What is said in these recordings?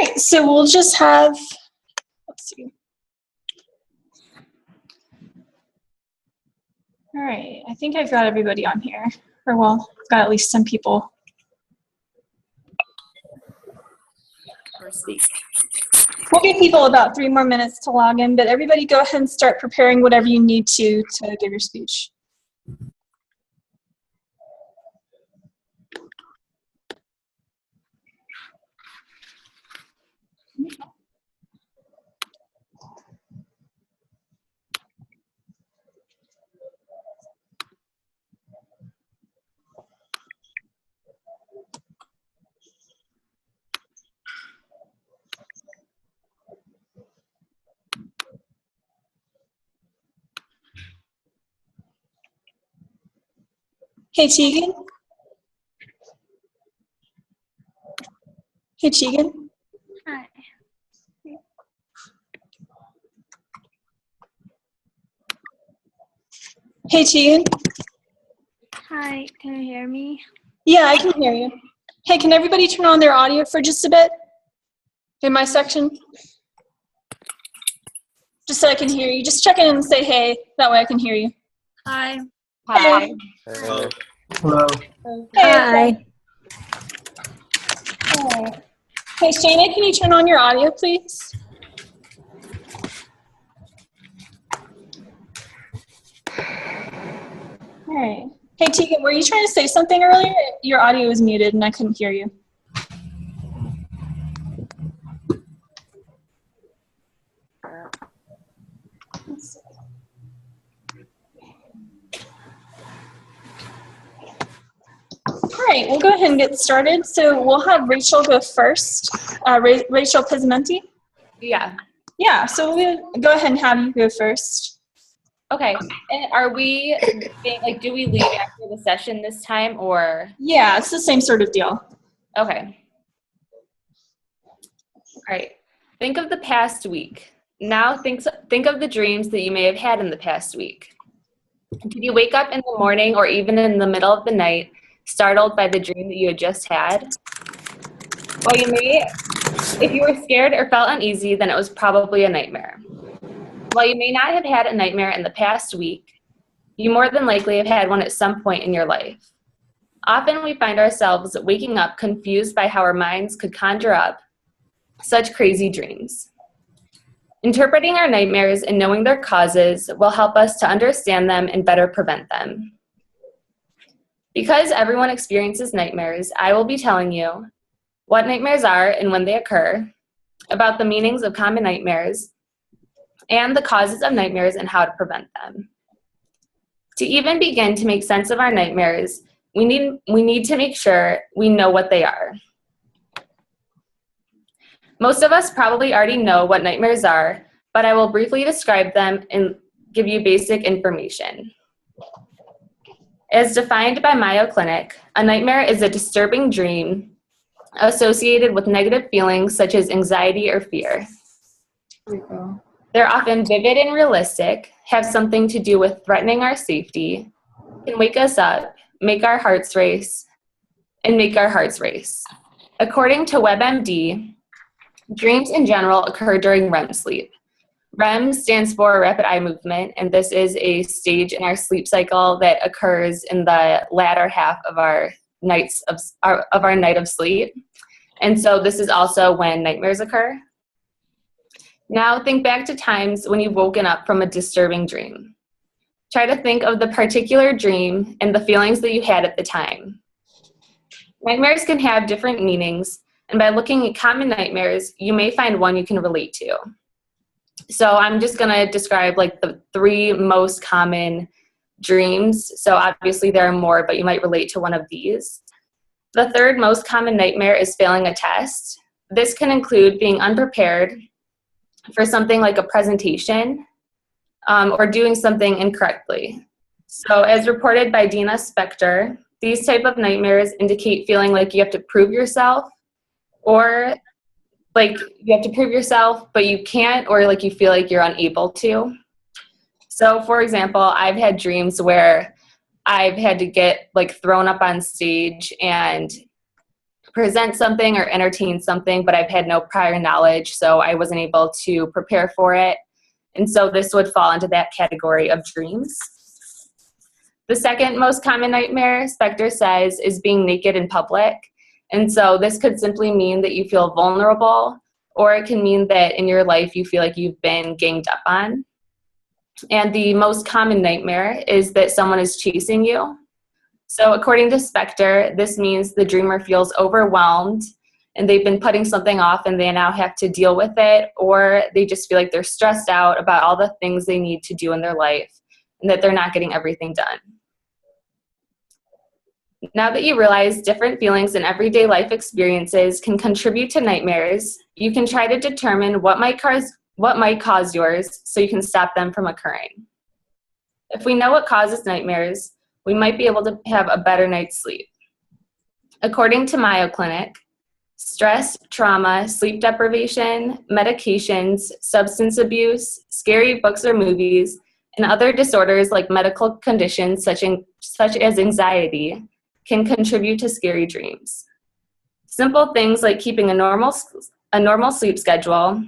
right, so we'll just have, let's see. All right, I think I've got everybody on here. Or well, I've got at least some people. We'll give people about 3 more minutes to log in, but everybody go ahead and start preparing whatever you need to give your speech. Hey, Tegan. Hey, Tegan. Hi. Hey, Tegan. Hi, can you hear me? Yeah, I can hear you. Hey, can everybody turn on their audio for just a bit in my section? Just so I can hear you. Just check in and say hey. That way I can hear you. Hi. Hi. Hello. Hey. Hi. Hey, Shana, can you turn on your audio, please? All right. Hey, Tegan, were you trying to say something earlier? Your audio was muted and I couldn't hear you. Let's see. All right, we'll go ahead and get started. So we'll have Rachel go first. Rachel Pizzamenti? Yeah. Yeah, so we'll go ahead and have you go first. Okay. And are we, like, do we leave after the session this time or? Yeah, it's the same sort of deal. Okay. All right. Think of the past week. Now think of the dreams that you may have had in the past week. Did you wake up in the morning or even in the middle of the night startled by the dream that you had just had? Well, if you were scared or felt uneasy, then it was probably a nightmare. While you may not have had a nightmare in the past week, you more than likely have had one at some point in your life. Often we find ourselves waking up confused by how our minds could conjure up such crazy dreams. Interpreting our nightmares and knowing their causes will help us to understand them and better prevent them. Because everyone experiences nightmares, I will be telling you what nightmares are and when they occur, about the meanings of common nightmares, and the causes of nightmares and how to prevent them. To even begin to make sense of our nightmares, we need to make sure we know what they are. Most of us probably already know what nightmares are, but I will briefly describe them and give you basic information. As defined by Mayo Clinic, a nightmare is a disturbing dream associated with negative feelings such as anxiety or fear. They're often vivid and realistic, have something to do with threatening our safety, can wake us up, make our hearts race, and make our hearts race. According to WebMD, dreams in general occur during REM sleep. REM stands for rapid eye movement, and this is a stage in our sleep cycle that occurs in the latter half of our night of sleep. And so this is also when nightmares occur. Now think back to times when you've woken up from a disturbing dream. Try to think of the particular dream and the feelings that you had at the time. Nightmares can have different meanings, and by looking at common nightmares, you may find one you can relate to. So I'm just going to describe like the 3 most common dreams. So obviously there are more, but you might relate to one of these. The 3rd most common nightmare is failing a test. This can include being unprepared for something like a presentation or doing something incorrectly. So as reported by Dina Spector, these type of nightmares indicate feeling like you have to prove yourself, or like you have to prove yourself, but you can't, or like you feel like you're unable to. So for example, I've had dreams where I've had to get like thrown up on stage and present something or entertain something, but I've had no prior knowledge, so I wasn't able to prepare for it. And so this would fall into that category of dreams. The second most common nightmare, Spector says, is being naked in public. And so this could simply mean that you feel vulnerable, or it can mean that in your life you feel like you've been ganged up on. And the most common nightmare is that someone is chasing you. So according to Spector, this means the dreamer feels overwhelmed and they've been putting something off and they now have to deal with it, or they just feel like they're stressed out about all the things they need to do in their life and that they're not getting everything done. Now that you realize different feelings and everyday life experiences can contribute to nightmares, you can try to determine what might cause yours so you can stop them from occurring. If we know what causes nightmares, we might be able to have a better night's sleep. According to Mayo Clinic, stress, trauma, sleep deprivation, medications, substance abuse, scary books or movies, and other disorders like medical conditions such as anxiety can contribute to scary dreams. Simple things like keeping a normal sleep schedule,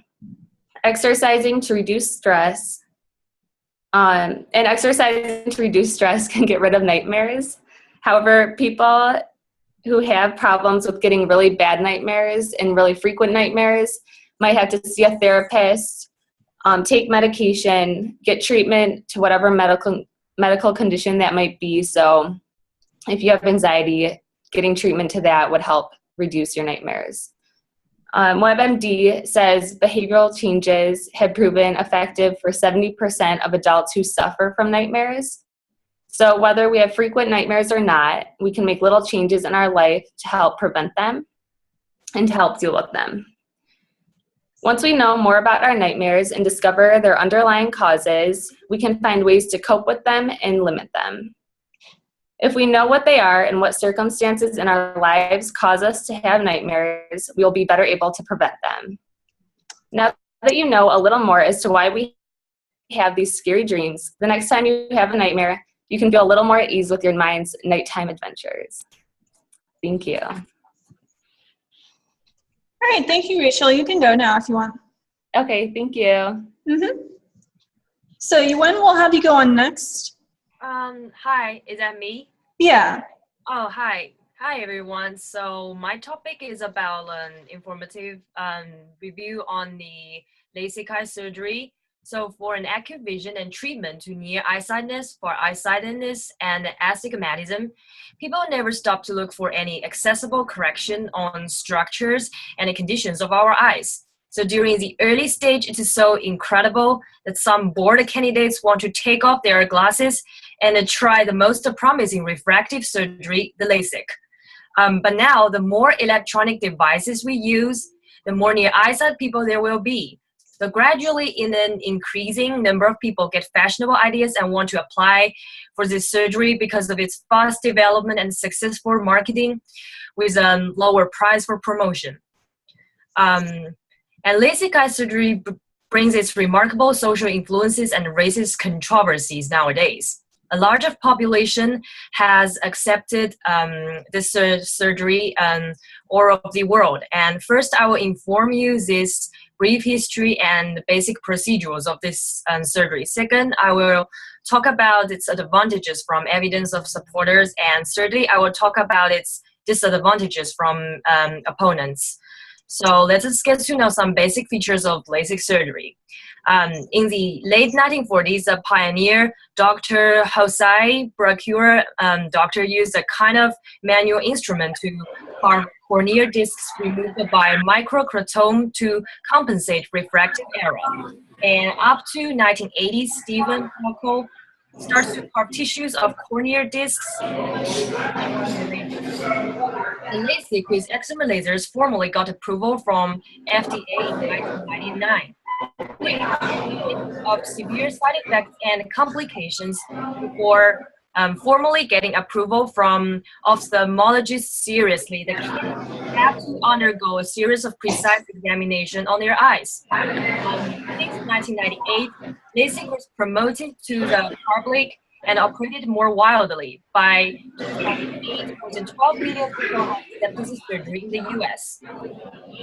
exercising to reduce stress, and exercising to reduce stress can get rid of nightmares. However, people who have problems with getting really bad nightmares and really frequent nightmares might have to see a therapist, take medication, get treatment to whatever medical condition that might be. So if you have anxiety, getting treatment to that would help reduce your nightmares. WebMD says behavioral changes have proven effective for 70% of adults who suffer from nightmares. So whether we have frequent nightmares or not, we can make little changes in our life to help prevent them and to help deal with them. Once we know more about our nightmares and discover their underlying causes, we can find ways to cope with them and limit them. If we know what they are and what circumstances in our lives cause us to have nightmares, we will be better able to prevent them. Now that you know a little more as to why we have these scary dreams, the next time you have a nightmare, you can feel a little more at ease with your mind's nighttime adventures. Thank you. All right, thank you, Rachel. You can go now if you want. Okay, thank you. So when we'll have you go on next? Hi, is that me? Yeah. Oh, hi. Hi, everyone. So my topic is about an informative review on the LASIK eye surgery. So for an accurate vision and treatment to near eyesightness, for eyesightedness and astigmatism, people never stop to look for any accessible correction on structures and the conditions of our eyes. So during the early stage, it is so incredible that some board candidates want to take off their glasses and try the most promising refractive surgery, the LASIK. But now, the more electronic devices we use, the more near eyesight people there will be. So gradually, in an increasing number of people get fashionable ideas and want to apply for this surgery because of its fast development and successful marketing with a lower price for promotion. And LASIK eye surgery brings its remarkable social influences and raises controversies nowadays. A larger population has accepted this surgery all over the world. And first, I will inform you this brief history and basic procedures of this surgery. Second, I will talk about its advantages from evidence of supporters. And thirdly, I will talk about its disadvantages from opponents. So let us get to know some basic features of LASIK surgery. In the late 1940s, a pioneer, Dr. Jose Bracure, doctor used a kind of manual instrument to carve corneal discs removed by microchrome to compensate refractive error. And up to 1980s, Stephen Hockel starts to carve tissues of corneal discs. The LASIK with excimer lasers formally got approval from FDA in 1999. Of severe side effects and complications before formally getting approval from ophthalmologists seriously. The kids have to undergo a series of precise examination on their eyes. Since 1998, LASIK was promoted to the public and operated more wildly. By 2008, more than 12 million people have accepted this surgery in the US.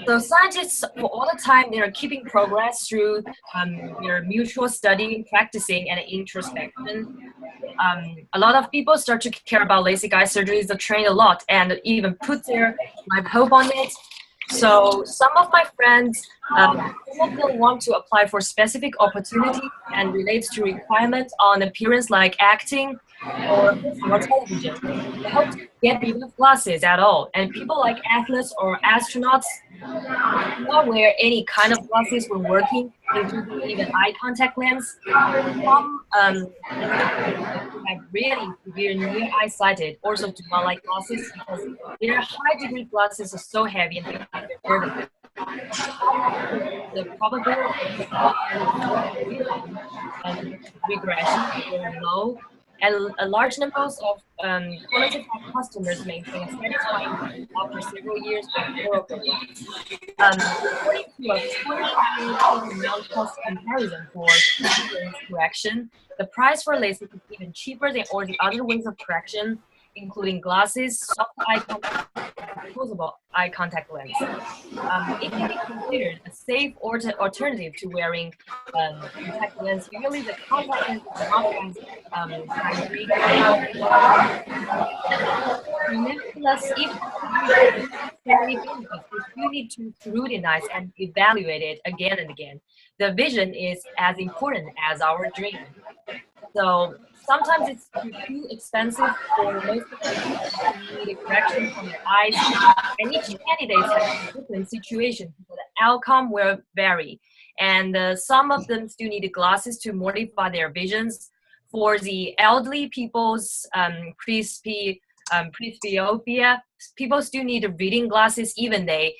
So scientists, for all the time, they are keeping progress through their mutual study, practicing, and introspection. A lot of people start to care about LASIK eye surgeries, they train a lot, and even put their life hope on it. So some of my friends, some of them want to apply for specific opportunities and relates to requirements on appearance like acting or television. They hope to get rid of glasses at all. And people like athletes or astronauts not wear any kind of glasses when working, including even eye contact lens. Some have really severe near eyesighted also do not like glasses because their high degree glasses are so heavy and they have their burden. The probability of regression is very low, and a large number of qualified customers maintain a satisfying after several years of therapy. According to a 2019 non-cost comparison for lens correction, the price for LASIK is even cheaper than all the other ways of correction, including glasses, soft eye contact, and disposable eye contact lens. It can be considered a safe alternative to wearing contact lens. Usually, the contact lens is not as primary. Nevertheless, if you need to scrutinize and evaluate it again and again. The vision is as important as our dream. So sometimes it's too expensive for most people to need a correction from their eyes, and each candidate has a different situation, so the outcome will vary. And some of them still need glasses to modify their visions. For the elderly people's presbyopia, people still need reading glasses even they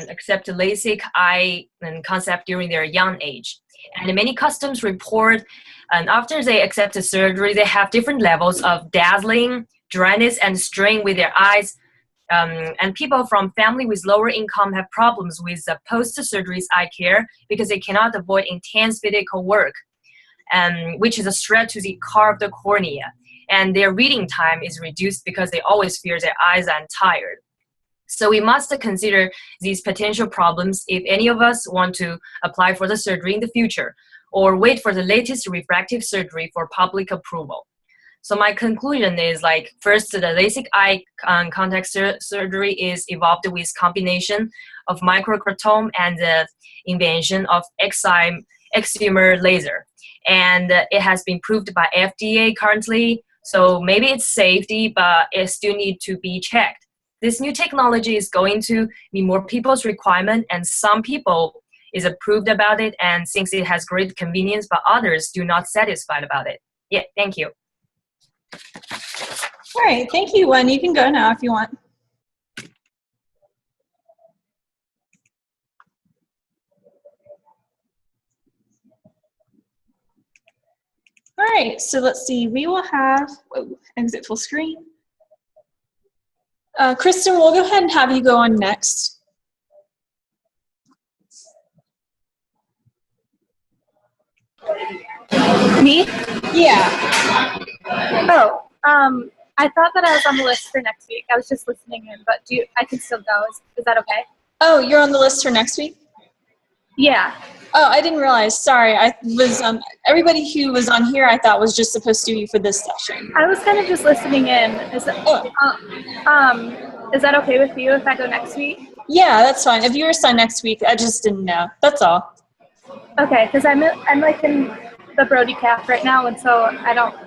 accept LASIK eye concept during their young age. And many customs report, and after they accept the surgery, they have different levels of dazzling, dryness, and strain with their eyes. And people from family with lower income have problems with post-surgery eye care because they cannot avoid intense physical work, which is a threat to the carved cornea. And their reading time is reduced because they always fear their eyes are tired. So we must consider these potential problems if any of us want to apply for the surgery in the future or wait for the latest refractive surgery for public approval. So my conclusion is first, the LASIK eye contact surgery is evolved with combination of microkeratome and the invention of excimer laser. And it has been proved by FDA currently. So maybe it's safety, but it still needs to be checked. This new technology is going to meet more people's requirement, and some people is approved about it and thinks it has great convenience, but others do not satisfied about it. Yeah, thank you. All right, thank you, Wen. You can go now if you want. All right, so let's see. We will have, exit full screen. Kristen, we'll go ahead and have you go on next. Me? Yeah. Oh, I thought that I was on the list for next week. I was just listening in, but I can still go. Is that okay? Oh, you're on the list for next week? Yeah. Oh, I didn't realize. Sorry. I was everybody who was on here I thought was just supposed to be for this session. I was kind of just listening in. Is that okay with you if I go next week? Yeah, that's fine. If you were assigned next week, I just didn't know. That's all. Okay, because I'm like in the Brody Calf right now, and so I don't know.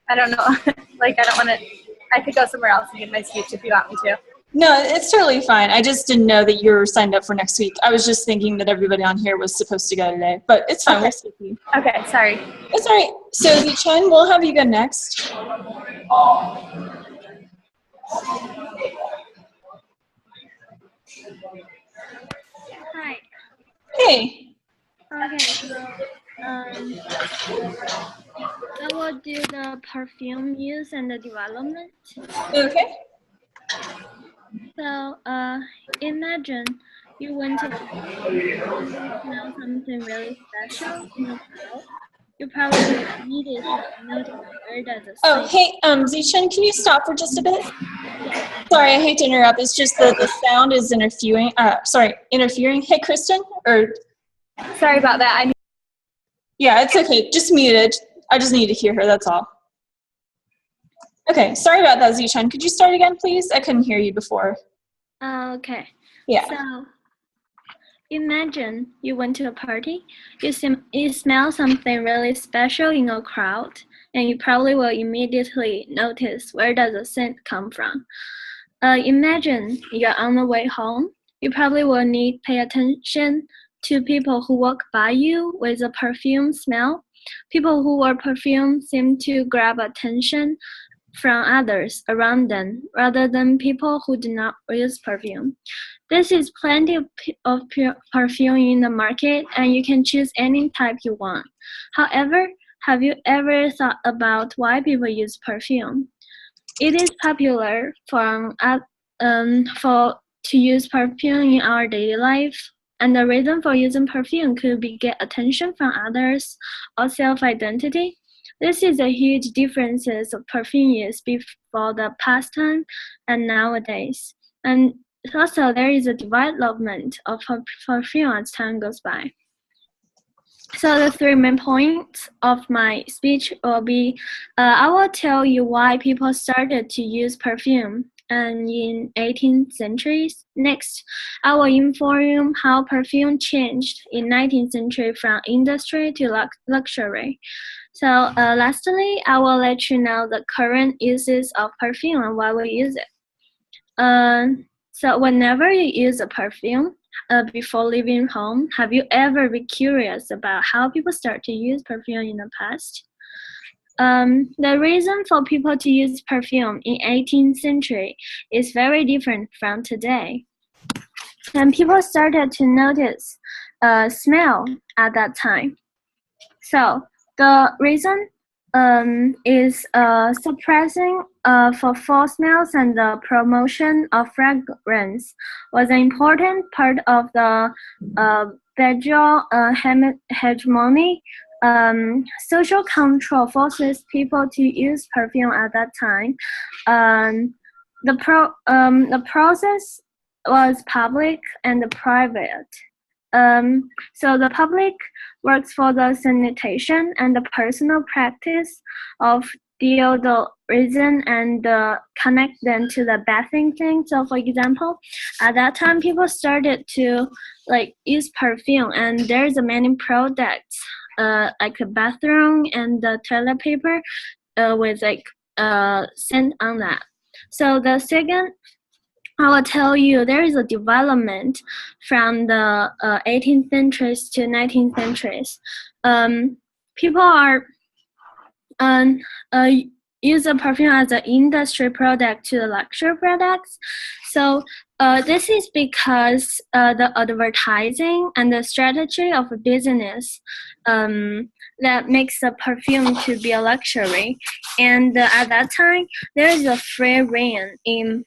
I don't want to. I could go somewhere else and give my speech if you want me to. No, it's totally fine. I just didn't know that you were signed up for next week. I was just thinking that everybody on here was supposed to go today, but it's fine. Okay. We'll see you. Okay, sorry. It's all right. So, Zichen, we'll have you go next. Hi. Hey. Okay, so I will do the perfume use and the development. Okay. So imagine you went to smell something really special in the house. You probably immediately notice where does the Oh, scent hey, Zishan, can you stop for just a bit? Sorry, I hate to interrupt. It's just that the sound is interfering. Interfering. Hey, Kristen, or Sorry about that. yeah, it's okay. Just muted. I just need to hear her. That's all. Okay, sorry about that, Zishan. Could you start again, please? I couldn't hear you before. Okay. Yeah. So imagine you went to a party. You smell something really special in a crowd, and you probably will immediately notice where does the scent come from. Imagine you're on the way home. You probably will need pay attention to people who walk by you with a perfume smell. People who wear perfume seem to grab attention from others around them rather than people who do not use perfume. This is plenty of perfume in the market, and you can choose any type you want. However, have you ever thought about why people use perfume? It is popular to use perfume in our daily life, and the reason for using perfume could be get attention from others or self-identity. This is a huge differences of perfume use before the past time and nowadays. And also there is a development of perfume as time goes by. So the three main points of my speech will be, I will tell you why people started to use perfume and in 18th centuries. Next, I will inform you how perfume changed in 19th century from industry to luxury. So lastly, I will let you know the current uses of perfume and why we use it. So whenever you use a perfume, before leaving home, have you ever been curious about how people start to use perfume in the past? The reason for people to use perfume in 18th century is very different from today. And people started to notice smell at that time. So the reason is suppressing for false smells, and the promotion of fragrance was an important part of the Belgian hegemony. Social control forces people to use perfume at that time. The process was public and private. So the public works for the sanitation and the personal practice of deodorization and connect them to the bathing thing. So for example, at that time people started to use perfume, and there's many products like a bathroom and the toilet paper with scent on that. So the second, I will tell you there is a development from the 18th centuries to 19th centuries. People are use a perfume as an industry product to the luxury products. So this is because the advertising and the strategy of a business that makes the perfume to be a luxury. And at that time, there is a free rein in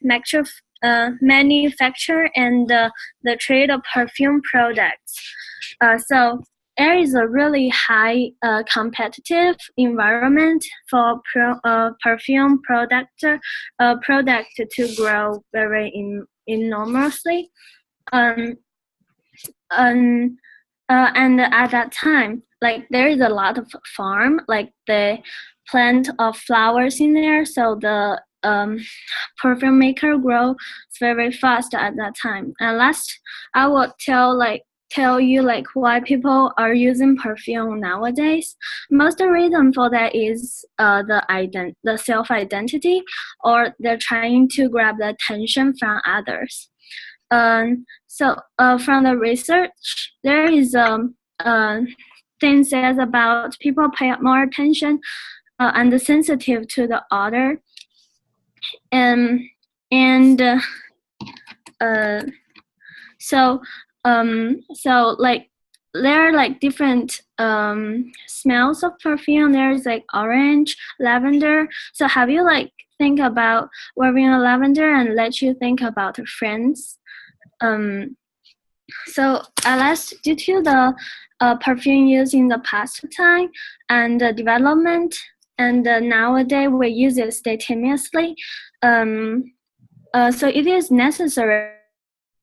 manufacture and the trade of perfume products. So there is a really high competitive environment for perfume product to grow very enormously. And at that time, there is a lot of farm, the plant of flowers in there, so the perfume maker grows very fast at that time. And last, I will tell you why people are using perfume nowadays. Most of the reason for that is the self-identity, or they're trying to grab the attention from others. So from the research, there is thing says about people pay more attention and sensitive to the other, so there are different smells of perfume. There's orange, lavender. So have you think about wearing a lavender and let you think about friends? So alas, due to the perfume used in the past time and the development, and nowadays we use it spontaneously, so it is necessary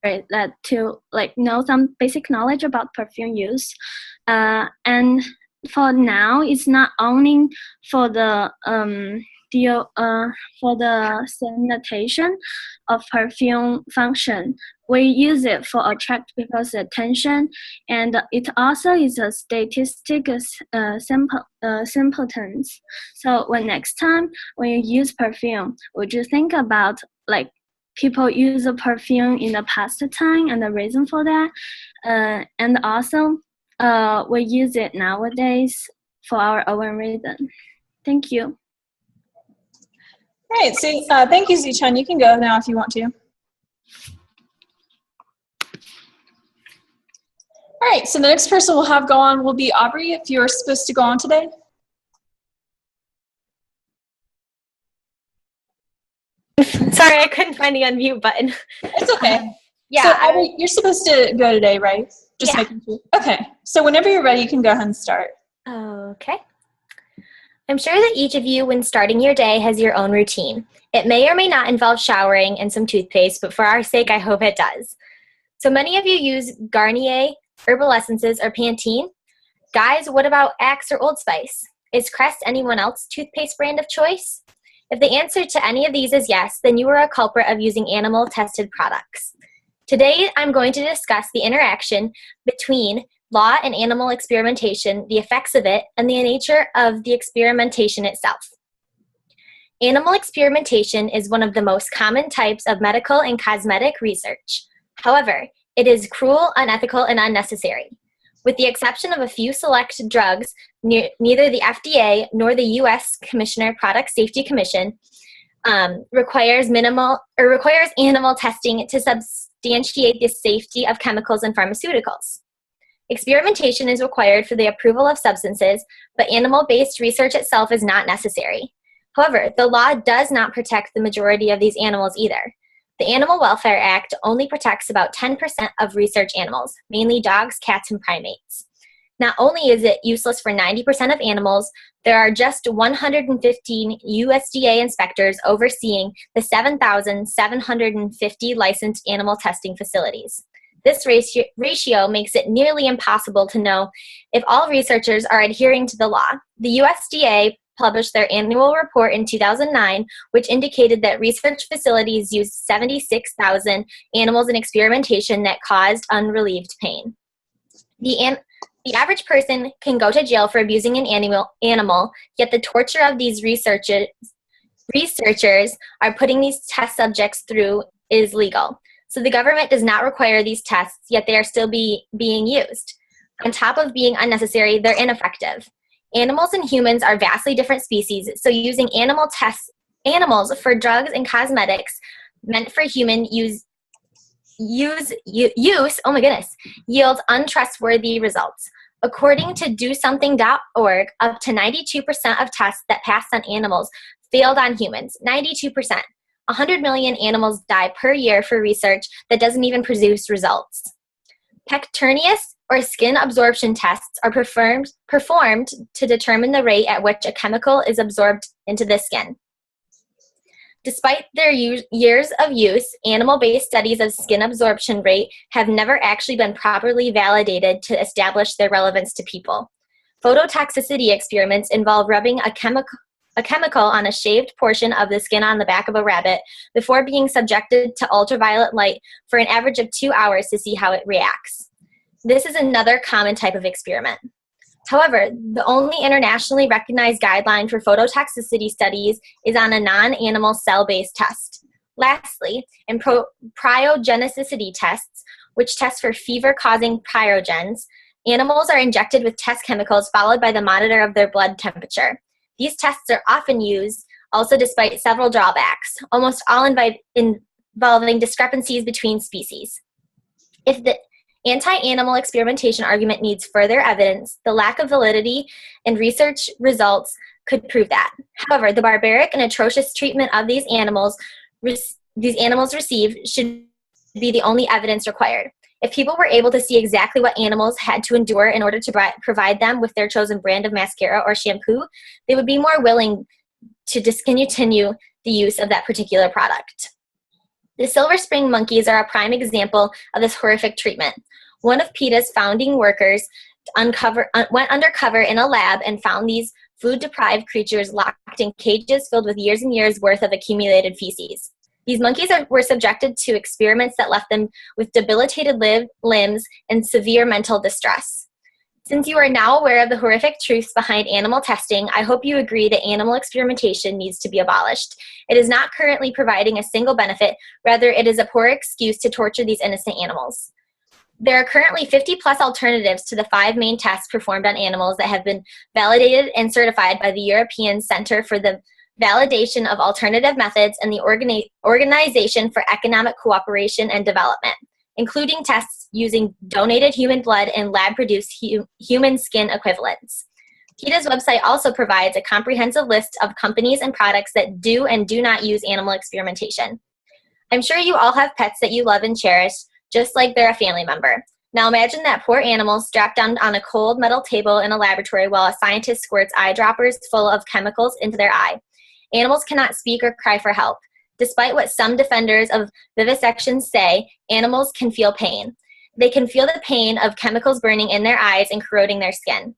that to know some basic knowledge about perfume use, and for now it's not only for the sanitation of perfume function. We use it for attract people's attention, and it also is a statistic simpletons. So when next time when you use perfume, would you think about people use a perfume in the past time and the reason for that, and also we use it nowadays for our own reason. Thank you. Right, so thank you, Zichun. You can go now if you want to. All right, so the next person we'll have go on will be Aubrey, if you're supposed to go on today. Sorry, I couldn't find the unmute button. It's okay. Yeah. So Aubrey, you're supposed to go today, right? Just Yeah. making sure. Okay, so whenever you're ready, you can go ahead and start. Okay. I'm sure that each of you, when starting your day, has your own routine. It may or may not involve showering and some toothpaste, but for our sake, I hope it does. So many of you use Garnier, Herbal Essences, or Pantene. Guys, what about Axe or Old Spice? Is Crest anyone else's toothpaste brand of choice? If the answer to any of these is yes, then you are a culprit of using animal-tested products. Today, I'm going to discuss the interaction between law and animal experimentation, the effects of it, and the nature of the experimentation itself. Animal experimentation is one of the most common types of medical and cosmetic research. However, it is cruel, unethical, and unnecessary. With the exception of a few select drugs, neither the FDA nor the U.S. Commissioner Product Safety Commission requires animal testing to substantiate the safety of chemicals and pharmaceuticals. Experimentation is required for the approval of substances, but animal-based research itself is not necessary. However, the law does not protect the majority of these animals either. The Animal Welfare Act only protects about 10% of research animals, mainly dogs, cats, and primates. Not only is it useless for 90% of animals, there are just 115 USDA inspectors overseeing the 7,750 licensed animal testing facilities. This ratio makes it nearly impossible to know if all researchers are adhering to the law. The USDA published their annual report in 2009, which indicated that research facilities used 76,000 animals in experimentation that caused unrelieved pain. The average person can go to jail for abusing an animal, yet the torture of these researchers are putting these test subjects through is legal. So the government does not require these tests, yet they are still being used. On top of being unnecessary, they're ineffective. Animals and humans are vastly different species, so using animals for drugs and cosmetics meant for human use yields untrustworthy results. According to DoSomething.org, up to 92% of tests that passed on animals failed on humans. 92%. 100 million animals die per year for research that doesn't even produce results. Pecternius or skin absorption tests are performed to determine the rate at which a chemical is absorbed into the skin. Despite their years of use, animal-based studies of skin absorption rate have never actually been properly validated to establish their relevance to people. Phototoxicity experiments involve rubbing a chemical on a shaved portion of the skin on the back of a rabbit before being subjected to ultraviolet light for an average of 2 hours to see how it reacts. This is another common type of experiment. However, the only internationally recognized guideline for phototoxicity studies is on a non-animal cell-based test. Lastly, in cryogenicity tests, which test for fever-causing cryogens, animals are injected with test chemicals followed by the monitor of their blood temperature. These tests are often used, also despite several drawbacks, almost all involving discrepancies between species. If the anti-animal experimentation argument needs further evidence, the lack of validity in research results could prove that. However, the barbaric and atrocious treatment of these animals receive should be the only evidence required. If people were able to see exactly what animals had to endure in order to provide them with their chosen brand of mascara or shampoo, they would be more willing to discontinue the use of that particular product. The Silver Spring monkeys are a prime example of this horrific treatment. One of PETA's founding workers went undercover in a lab and found these food-deprived creatures locked in cages filled with years and years worth of accumulated feces. These monkeys were subjected to experiments that left them with debilitated limbs and severe mental distress. Since you are now aware of the horrific truths behind animal testing, I hope you agree that animal experimentation needs to be abolished. It is not currently providing a single benefit, rather it is a poor excuse to torture these innocent animals. There are currently 50-plus alternatives to the 5 main tests performed on animals that have been validated and certified by the European Center for the Validation of Alternative Methods and the Organization for Economic Cooperation and Development, including tests using donated human blood and lab-produced human skin equivalents. PETA's website also provides a comprehensive list of companies and products that do and do not use animal experimentation. I'm sure you all have pets that you love and cherish, just like they're a family member. Now imagine that poor animal strapped down on a cold metal table in a laboratory while a scientist squirts eyedroppers full of chemicals into their eye. Animals cannot speak or cry for help. Despite what some defenders of vivisection say, animals can feel pain. They can feel the pain of chemicals burning in their eyes and corroding their skin.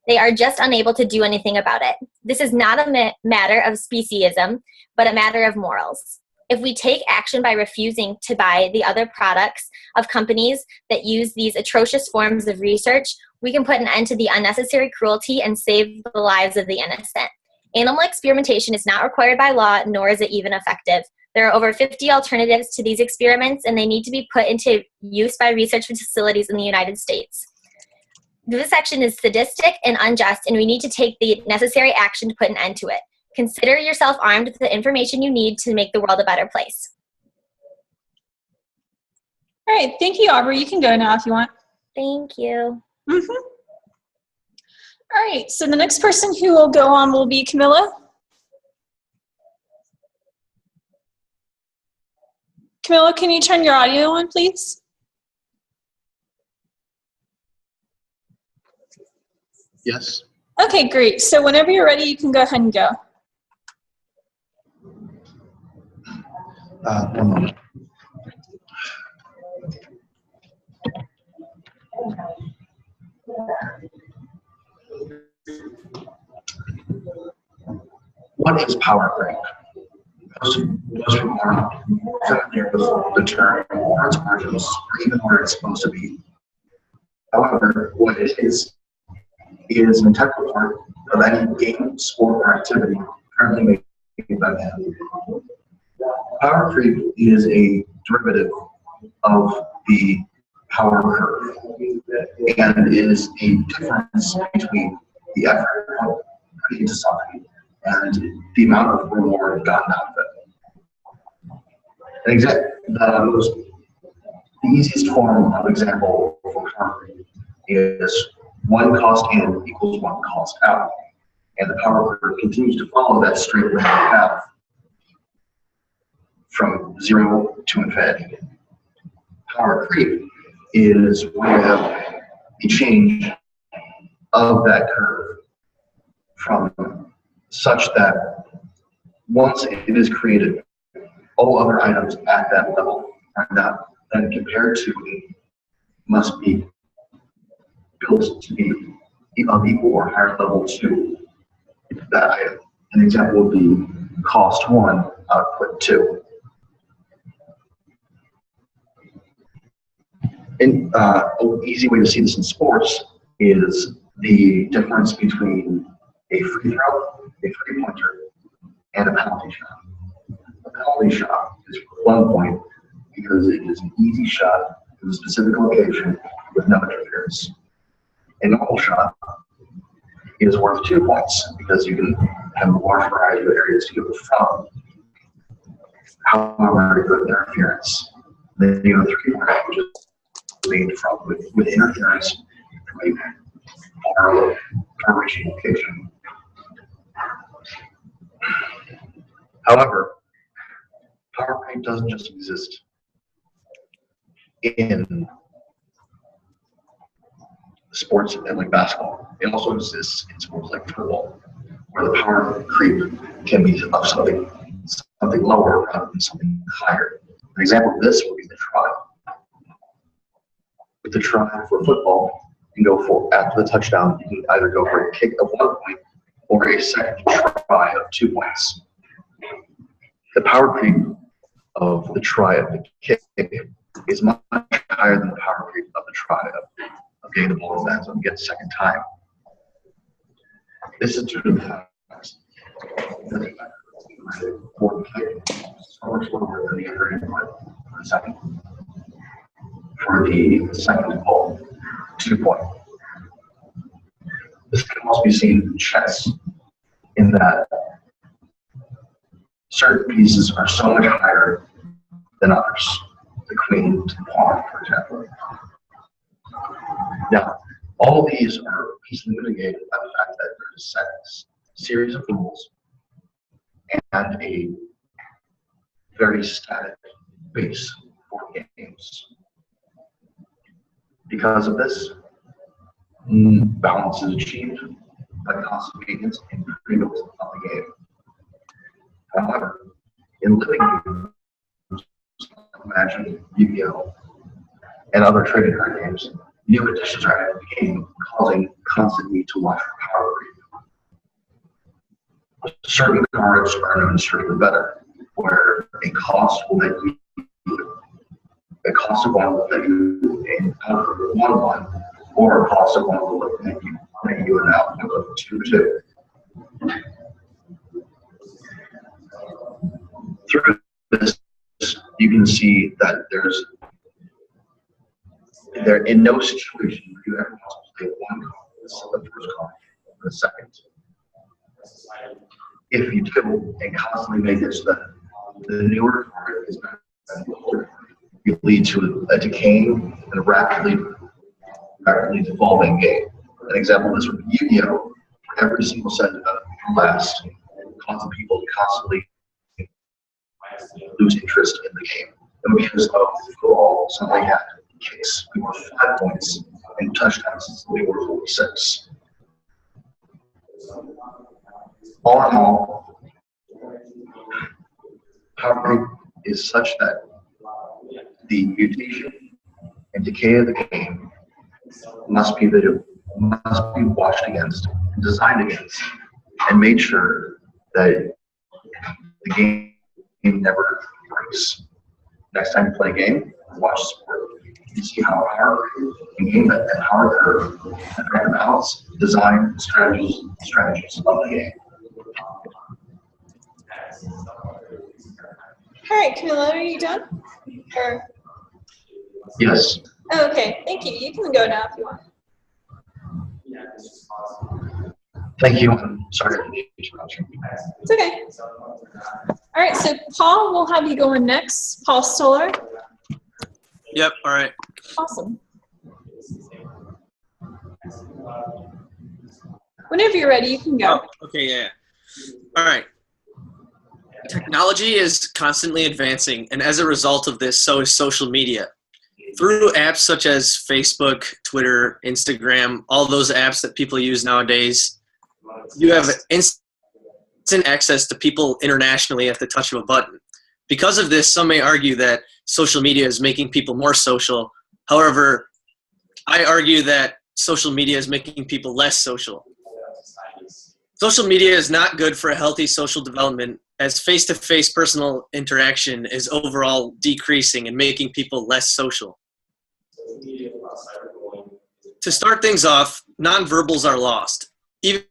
They are just unable to do anything about it. This is not a matter of speciesism, but a matter of morals. If we take action by refusing to buy the other products of companies that use these atrocious forms of research, we can put an end to the unnecessary cruelty and save the lives of the innocent. Animal experimentation is not required by law, nor is it even effective. There are over 50 alternatives to these experiments, and they need to be put into use by research facilities in the United States. Vivisection is sadistic and unjust, and we need to take the necessary action to put an end to it. Consider yourself armed with the information you need to make the world a better place. All right, thank you, Aubrey. You can go now if you want. Thank you. All right, so the next person who will go on will be Camilla. Camilla, can you turn your audio on, please? Yes. Okay, great. So whenever you're ready, you can go ahead and go. 1 moment. What is power creep? Most people aren't familiar with the term or its origins, or even where it's supposed to be. However, what it is an integral part of any game, sport, or activity currently made by man. Power creep is a derivative of the power curve, and is a difference between the effort of putting into something and the amount of reward gotten out of it. The easiest form of example for power creep is 1 cost in equals 1 cost out, and the power curve continues to follow that straight line path from 0 to infinity. Power creep is when you have the change of that curve from such that once it is created, all other items at that level are not then compared to must be built to be of equal or higher level to that item. An example would be cost 1, output 2. And an easy way to see this in sports is the difference between a free throw, a three-pointer, and a penalty shot. A penalty shot is 1 point because it is an easy shot in a specific location with no interference. A normal shot is worth 2 points because you can have a large variety of areas to go from. However, with interference, then you have 3 points, which is made from with interference from a far-reaching location. However, power creep doesn't just exist in sports like basketball. It also exists in sports like football, where the power creep can be of something lower rather than something higher. An example of this would be the try. With the try for football, you can go for, after the touchdown, you can either go for a kick of 1 point or a second try of 2 points. The power creep of the try of the kick is much higher than the power creep of the try of getting the ball as and get a second time. This is due to the fact that the fourth kick is so much lower than the other input for the second. For the second ball, 2 point. This can also be seen in chess, in that certain pieces are so much higher than others. The queen to the pawn, for example. Now, all of these are easily mitigated by the fact that there's a set series of rules and a very static base for games. Because of this, balance is achieved by constant maintenance and improvement of the game. However, in living games, imagine Yu-Gi-Oh! And other trading card games, new additions are added to the game, causing constant need to watch for power creep. Certain cards are known as strictly better, where a cost will let you a cost of one will let you in output 1/1, or a cost of one will let you an output of 2/2. Through this, you can see that there in no situation would you ever want to play one card, the first card, or the second. If you do, and constantly make it so that the newer card is better than the older card, you lead to a decaying and rapidly evolving game. An example of this would be Yu-Gi-Oh! Every single set of last causing people to constantly lose interest in the game. And because of football, somebody had kicks, we were 5 points, and touchdowns, we were 46. All in all, power creep is such that the mutation and decay of the game must be watched against, designed against, and made sure that the game never breaks. Next time you play a game, watch sport. You see how power and game and power curve and right balance, design strategies of the game. All right, Camilla, are you done? Or Yes. oh, okay, thank you. You can go now if you want. Thank you. I'm sorry for the interruption. It's okay. All right, so Paul, we'll have you going next. Paul Stoller. Yep, all right. Awesome. Whenever you're ready, you can go. Oh, okay, yeah. All right. Technology is constantly advancing, and as a result of this, so is social media. Through apps such as Facebook, Twitter, Instagram, all those apps that people use nowadays, you have instant access to people internationally at the touch of a button. Because of this, some may argue that social media is making people more social. However, I argue that social media is making people less social. Social media is not good for a healthy social development, as face-to-face personal interaction is overall decreasing and making people less social. To start things off, nonverbals are lost. Even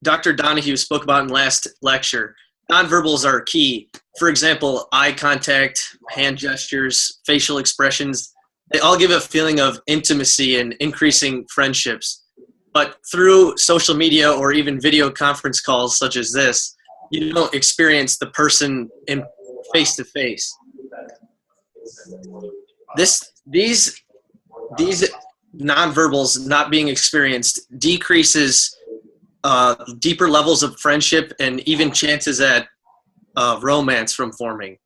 Dr. Donahue spoke about in last lecture. Nonverbals are key. For example, eye contact, hand gestures, facial expressions, they all give a feeling of intimacy and increasing friendships. But through social media or even video conference calls such as this, you don't experience the person in face-to-face. These nonverbals not being experienced decreases deeper levels of friendship and even chances at romance from forming.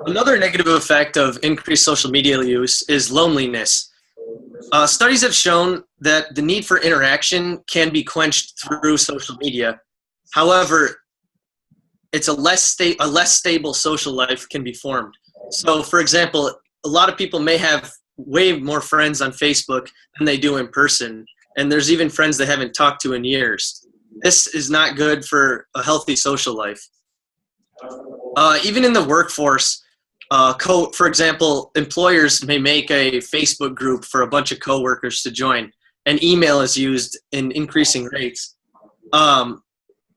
Another negative effect of increased social media use is loneliness. Studies have shown that the need for interaction can be quenched through social media. However, it's a less stable social life can be formed. So, for example, a lot of people may have way more friends on Facebook than they do in person, and there's even friends they haven't talked to in years. This is not good for a healthy social life. Even in the workforce, for example, employers may make a Facebook group for a bunch of coworkers to join, and email is used in increasing rates.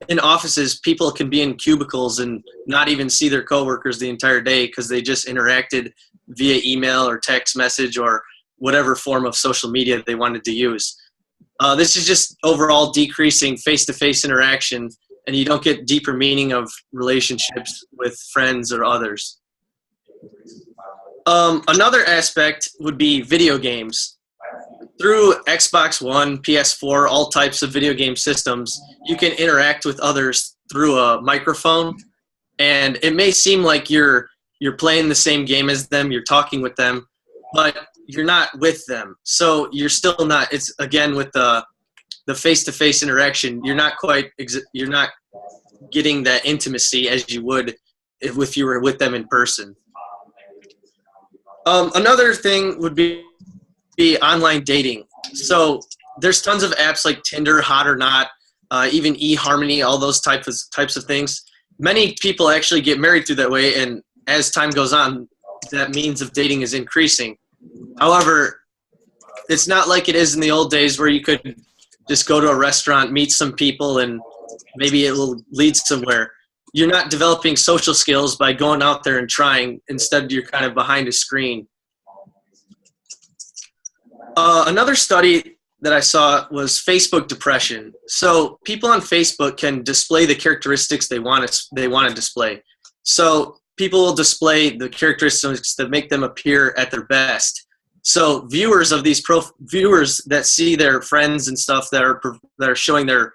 In offices, people can be in cubicles and not even see their coworkers the entire day because they just interacted via email or text message or whatever form of social media they wanted to use. This is just overall decreasing face-to-face interaction, and you don't get deeper meaning of relationships with friends or others. Another aspect would be video games. Through Xbox One, PS4, all types of video game systems, you can interact with others through a microphone, and it may seem like you're playing the same game as them, you're talking with them, but you're not with them. So you're still not. It's again with the face-to-face interaction. You're not getting that intimacy as you would if you were with them in person. Another thing would be online dating. So there's tons of apps like Tinder, Hot or Not, even eHarmony, all those types of things. Many people actually get married through that way, and as time goes on, that means of dating is increasing. However, it's not like it is in the old days where you could just go to a restaurant, meet some people, and maybe it will lead somewhere. You're not developing social skills by going out there and trying. Instead, you're kind of behind a screen. Another study that I saw was Facebook depression. So people on Facebook can display the characteristics they want to display. So people will display the characteristics that make them appear at their best. So viewers of these viewers that see their friends and stuff that are showing their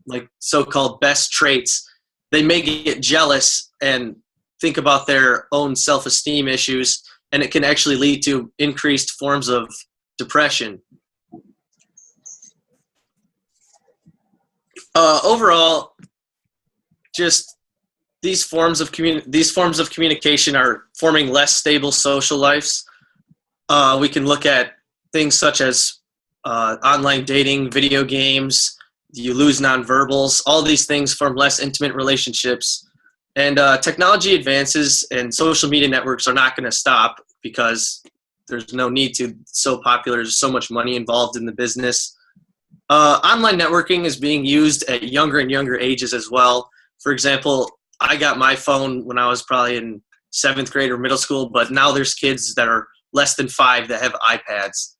like so-called best traits, they may get jealous and think about their own self-esteem issues, and it can actually lead to increased forms of depression. Overall, just these forms of communication are forming less stable social lives. We can look at things such as online dating, video games. You lose nonverbals. All these things form less intimate relationships. And technology advances and social media networks are not going to stop because there's no need to. It's so popular. There's so much money involved in the business. Online networking is being used at younger and younger ages as well. For example, I got my phone when I was probably in 7th grade or middle school, but now there's kids that are less than 5 that have iPads.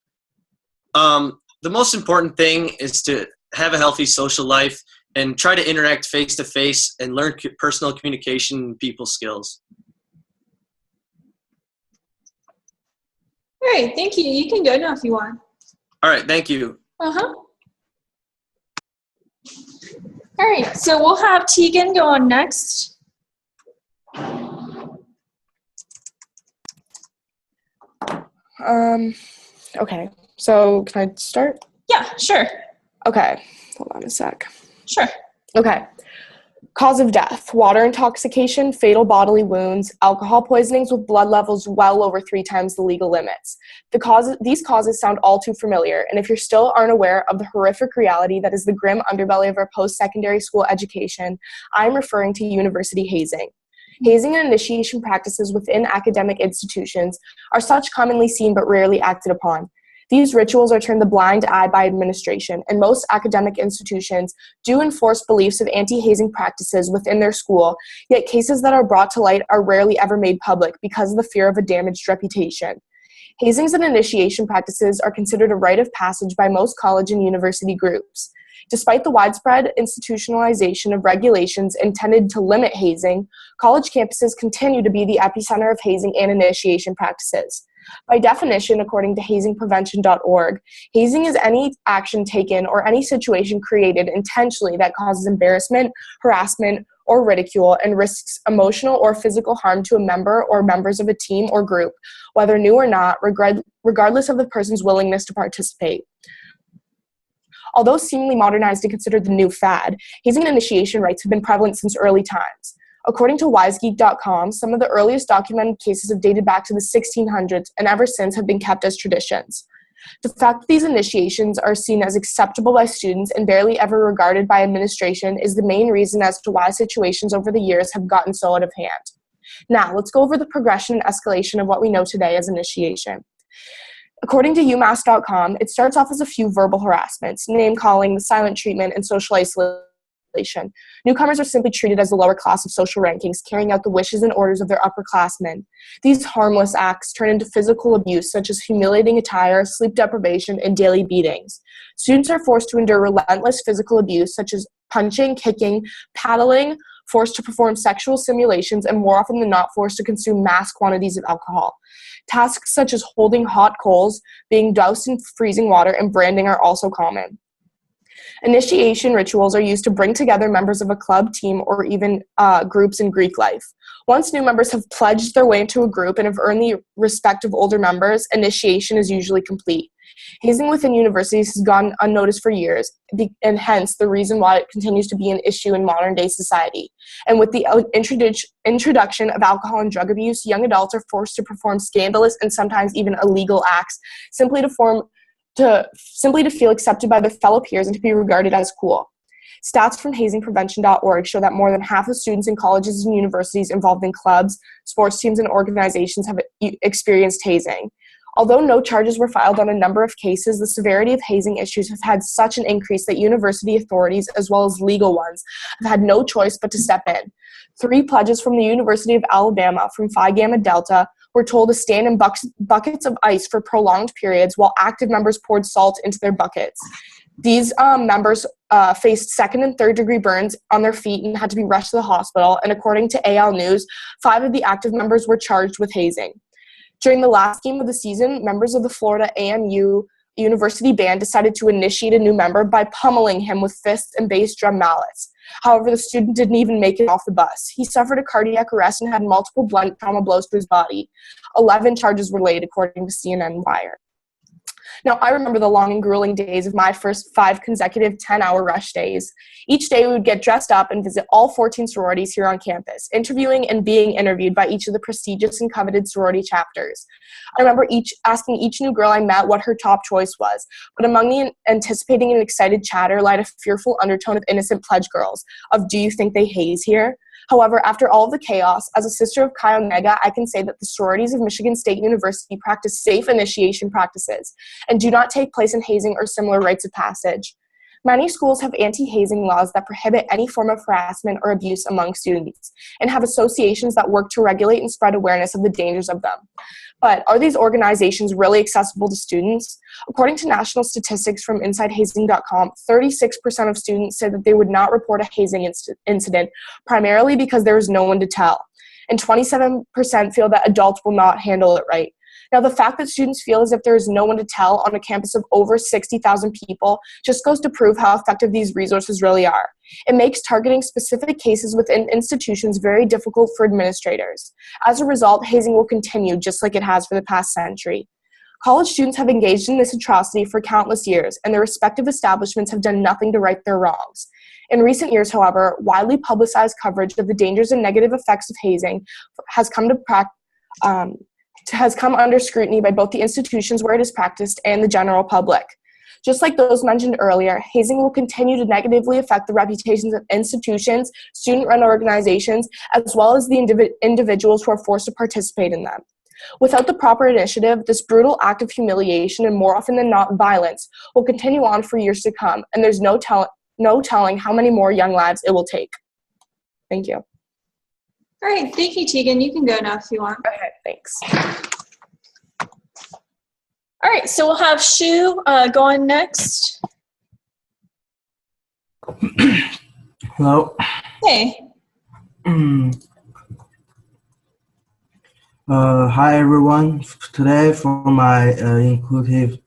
The most important thing is to have a healthy social life and try to interact face-to-face and learn personal communication and people skills. All right, thank you. You can go now if you want. All right, thank you. Uh-huh. All right, so we'll have Tegan go on next. Okay, so can I start? Yeah, sure. Okay, hold on a sec. Sure. Okay. Cause of death: water intoxication, fatal bodily wounds, alcohol poisonings with blood levels well over 3 times the legal limits. These causes sound all too familiar, and if you still aren't aware of the horrific reality that is the grim underbelly of our post-secondary school education, I'm referring to university hazing. Hazing and initiation practices within academic institutions are such commonly seen but rarely acted upon. These rituals are turned the blind eye by administration, and most academic institutions do enforce beliefs of anti-hazing practices within their school, yet cases that are brought to light are rarely ever made public because of the fear of a damaged reputation. Hazings and initiation practices are considered a rite of passage by most college and university groups. Despite the widespread institutionalization of regulations intended to limit hazing, college campuses continue to be the epicenter of hazing and initiation practices. By definition, according to hazingprevention.org, hazing is any action taken or any situation created intentionally that causes embarrassment, harassment, or ridicule and risks emotional or physical harm to a member or members of a team or group, whether new or not, regardless of the person's willingness to participate. Although seemingly modernized and considered the new fad, hazing and initiation rites have been prevalent since early times. According to wisegeek.com, some of the earliest documented cases have dated back to the 1600s and ever since have been kept as traditions. The fact that these initiations are seen as acceptable by students and barely ever regarded by administration is the main reason as to why situations over the years have gotten so out of hand. Now, let's go over the progression and escalation of what we know today as initiation. According to UMass.com, it starts off as a few verbal harassments, name-calling, silent treatment, and social isolation. Newcomers are simply treated as the lower class of social rankings, carrying out the wishes and orders of their upperclassmen. These harmless acts turn into physical abuse, such as humiliating attire, sleep deprivation, and daily beatings. Students are forced to endure relentless physical abuse, such as punching, kicking, paddling, forced to perform sexual simulations, and more often than not forced to consume mass quantities of alcohol. Tasks such as holding hot coals, being doused in freezing water, and branding are also common. Initiation rituals are used to bring together members of a club, team, or even groups in Greek life. Once new members have pledged their way into a group and have earned the respect of older members, initiation is usually complete. Hazing within universities has gone unnoticed for years, and hence the reason why it continues to be an issue in modern-day society. And with the introduction of alcohol and drug abuse, young adults are forced to perform scandalous and sometimes even illegal acts simply to feel accepted by their fellow peers and to be regarded as cool. Stats from hazingprevention.org show that more than half of students in colleges and universities involved in clubs, sports teams, and organizations have experienced hazing. Although no charges were filed on a number of cases, the severity of hazing issues has had such an increase that university authorities, as well as legal ones, have had no choice but to step in. 3 pledges from the University of Alabama from Phi Gamma Delta were told to stand in buckets of ice for prolonged periods while active members poured salt into their buckets. These members faced 2nd and 3rd degree burns on their feet and had to be rushed to the hospital, and according to AL News, 5 of the active members were charged with hazing. During the last game of the season, members of the Florida AMU University Band decided to initiate a new member by pummeling him with fists and bass drum mallets. However, the student didn't even make it off the bus. He suffered a cardiac arrest and had multiple blunt trauma blows to his body. 11 charges were laid, according to CNN Wire. Now, I remember the long and grueling days of my first 5 consecutive 10-hour rush days. Each day, we would get dressed up and visit all 14 sororities here on campus, interviewing and being interviewed by each of the prestigious and coveted sorority chapters. I remember asking each new girl I met what her top choice was, but among the anticipating and excited chatter lied a fearful undertone of innocent pledge girls, of "Do you think they haze here?" However, after all of the chaos, as a sister of Chi Omega, I can say that the sororities of Michigan State University practice safe initiation practices and do not take place in hazing or similar rites of passage. Many schools have anti-hazing laws that prohibit any form of harassment or abuse among students and have associations that work to regulate and spread awareness of the dangers of them. But are these organizations really accessible to students? According to national statistics from InsideHazing.com, 36% of students said that they would not report a hazing incident, primarily because there is no one to tell. And 27% feel that adults will not handle it right. Now, the fact that students feel as if there is no one to tell on a campus of over 60,000 people just goes to prove how effective these resources really are. It makes targeting specific cases within institutions very difficult for administrators. As a result, hazing will continue just like it has for the past century. College students have engaged in this atrocity for countless years, and their respective establishments have done nothing to right their wrongs. In recent years, however, widely publicized coverage of the dangers and negative effects of hazing has come under scrutiny by both the institutions where it is practiced and the general public. Just like those mentioned earlier, hazing will continue to negatively affect the reputations of institutions, student-run organizations, as well as the individuals who are forced to participate in them. Without the proper initiative, this brutal act of humiliation and more often than not violence will continue on for years to come, and there's no telling how many more young lives it will take. Thank you. All right, thank you, Tegan. You can go now if you want. Okay, thanks. All right, so we'll have Shu go on next. Hello. Hey. Hi everyone. Today for my inclusive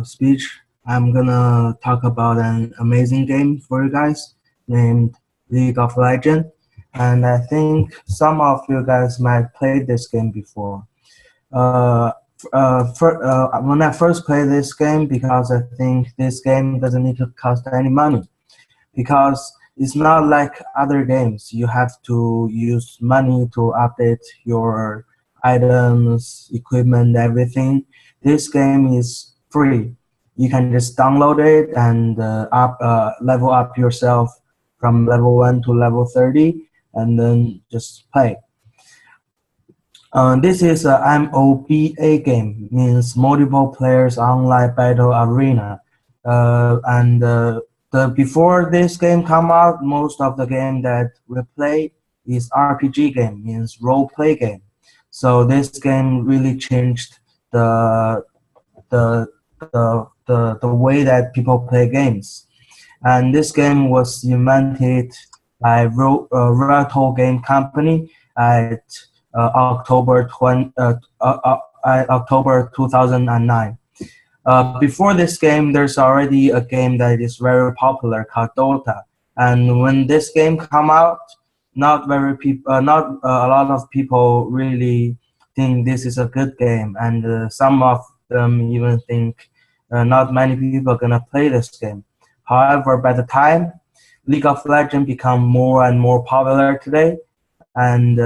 speech, I'm gonna talk about an amazing game for you guys named League of Legends. And I think some of you guys might play this game before. When I first played this game, because I think this game doesn't need to cost any money, because it's not like other games. You have to use money to update your items, equipment, everything. This game is free. You can just download it and level up yourself from level 1 to level 30 and then just play. This is a MOBA game, means multiple players online battle arena. Before this game come out, most of the game that we play is RPG game, means role play game. So this game really changed the way that people play games. And this game was invented by Rattle Game Company at October 2009. Before this game, there's already a game that is very popular called Dota. And when this game come out, not a lot of people really think this is a good game, and some of them even think not many people are gonna play this game. However, by the time League of Legends become more and more popular today, and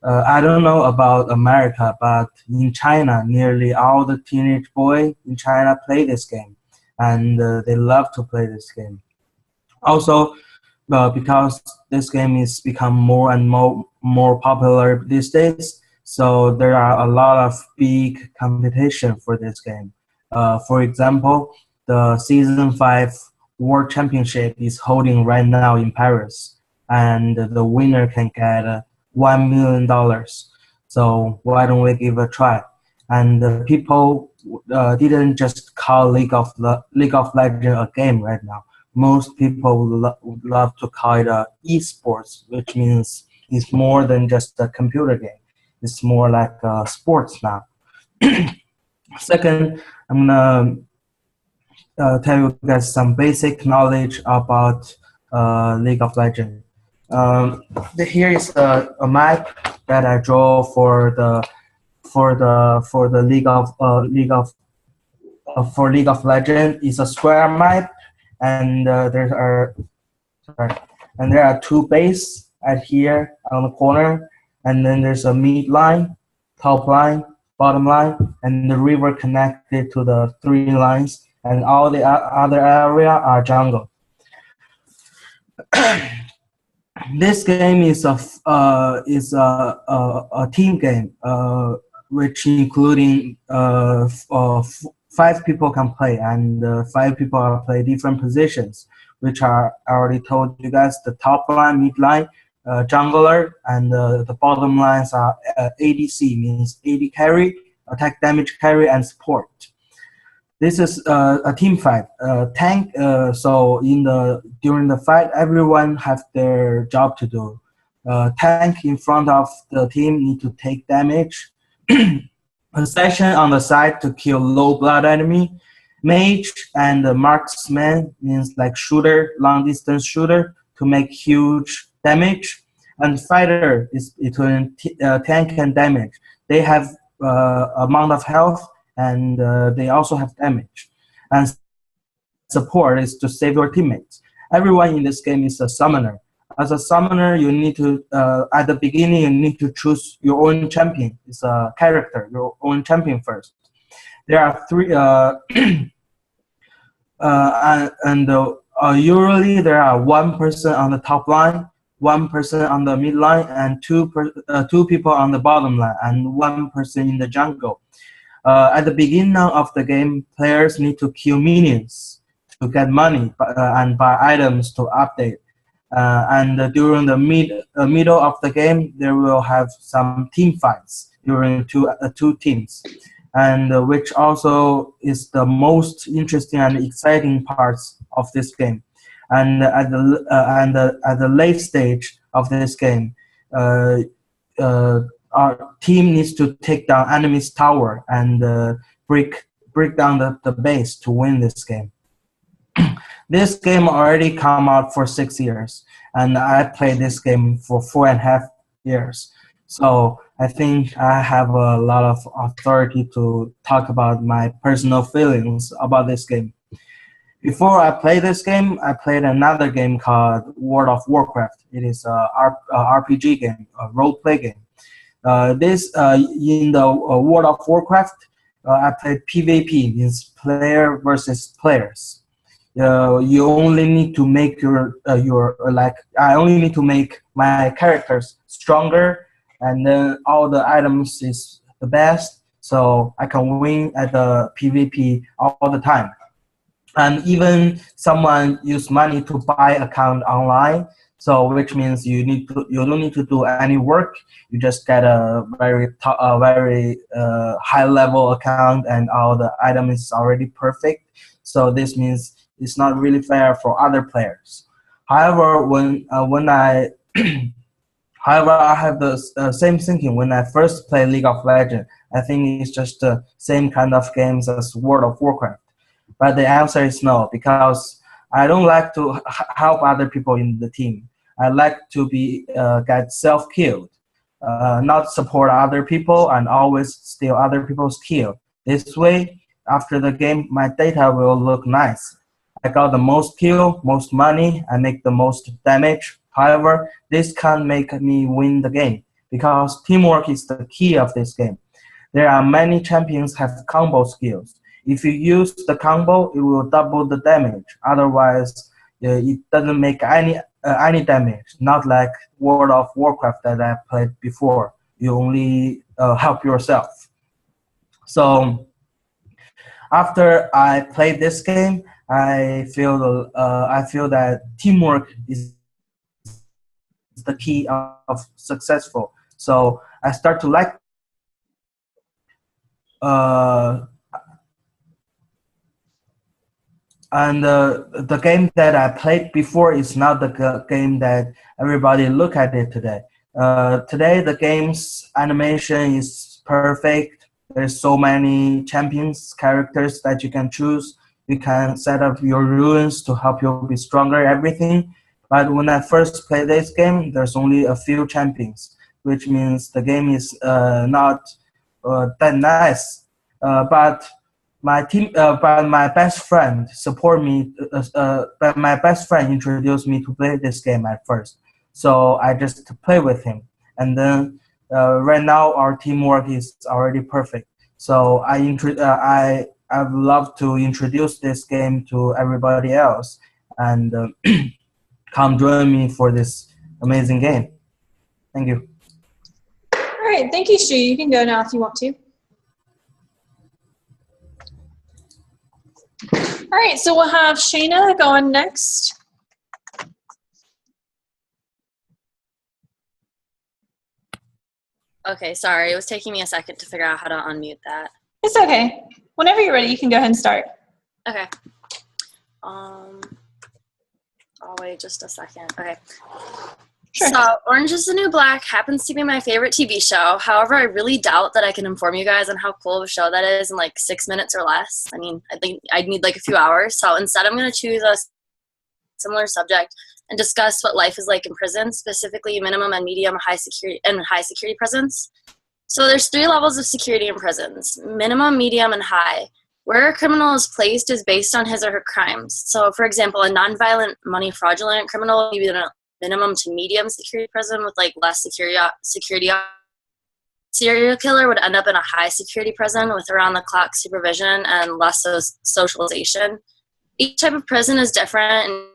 I don't know about America, but in China, nearly all the teenage boys in China play this game, and they love to play this game. Also, because this game is become more and more popular these days, so there are a lot of big competition for this game. For example, the Season 5 World Championship is holding right now in Paris, and the winner can get $1 million. So why don't we give a try? And people didn't just call League of Legends a game right now. Most people would love to call it esports, which means it's more than just a computer game. It's more like sports now. Second, I'm gonna tell you guys some basic knowledge about League of Legends. Here is a map that I draw for League of Legends. It's a square map, and there are two bases at here on the corner, and then there's a mid line, top line, bottom line, and the river connected to the three lines, and all the other area are jungle. This game is a team game, which including 5 people can play, and 5 people play different positions, which are I already told you guys. The top line, mid line, jungler, and the bottom lines are ADC, means AD carry, attack damage carry, and support. This is a team fight. Tank. So during the fight, everyone have their job to do. Tank in front of the team need to take damage. Assassin on the side to kill low blood enemy. Mage and the marksman, means like shooter, long distance shooter, to make huge damage. And fighter is between tank and damage. They have amount of health, and they also have damage. And support is to save your teammates. Everyone in this game is a summoner. As a summoner, you need to, at the beginning, you need to choose your own champion. It's a character, your own champion first. There are 3, usually there are 1 person on the top line, 1 person on the mid line, and 2 people on the bottom line, and 1 person in the jungle. At the beginning of the game, players need to kill minions to get money and buy items to update. During the middle of the game, there will have some team fights during two teams, and which also is the most interesting and exciting parts of this game. And at the late stage of this game, our team needs to take down enemy's tower and break down the base to win this game. This game already come out for 6 years, and I played this game for 4.5 years. So I think I have a lot of authority to talk about my personal feelings about this game. Before I played this game, I played another game called World of Warcraft. It is a RPG game, a role-play game. In the World of Warcraft, I played PvP, means player versus players. You only need to make I only need to make my characters stronger, and then all the items is the best, so I can win at the PvP all the time. And even someone use money to buy account online, so which means you don't need to do any work. You just get a very high level account, and all the items is already perfect. So this means it's not really fair for other players. However, I have the same thinking when I first played League of Legends. I think it's just the same kind of games as World of Warcraft. But the answer is no, because I don't like to help other people in the team. I like to get self-killed, not support other people and always steal other people's kill. This way, after the game, my data will look nice. I got the most kill, most money, I make the most damage. However, this can't make me win the game, because teamwork is the key of this game. There are many champions have combo skills. If you use the combo, it will double the damage. Otherwise, it doesn't make any damage. Not like World of Warcraft that I played before. You only help yourself. So after I played this game, I feel that teamwork is the key of successful. So I start to like and the game that I played before is not the game that everybody look at it today. Today the game's animation is perfect. There's so many champions characters that you can choose. You can set up your ruins to help you be stronger, everything. But when I first played this game, there's only a few champions, which means the game is not that nice. But my best friend support me. But my best friend introduced me to play this game at first, so I just play with him. And then right now our teamwork is already perfect. So I'd love to introduce this game to everybody else, and come join me for this amazing game. Thank you. All right, thank you, Shu. You can go now if you want to. All right, so we'll have Shayna going next. Okay, sorry. It was taking me a second to figure out how to unmute that. It's okay. Whenever you're ready, you can go ahead and start. Okay. I'll wait just a second. Okay. Sure. So, Orange is the New Black happens to be my favorite TV show. However, I really doubt that I can inform you guys on how cool of a show that is in like 6 minutes or less. I mean, I think I'd need like a few hours. So instead, I'm going to choose a similar subject and discuss what life is like in prison, specifically minimum and medium high security prisons. So there's 3 levels of security in prisons: minimum, medium, and high. Where a criminal is placed is based on his or her crimes. So, for example, a nonviolent, money fraudulent criminal will be in a minimum to medium security prison with like less security. Serial killer would end up in a high security prison with around the clock supervision and less socialization. Each type of prison is different. And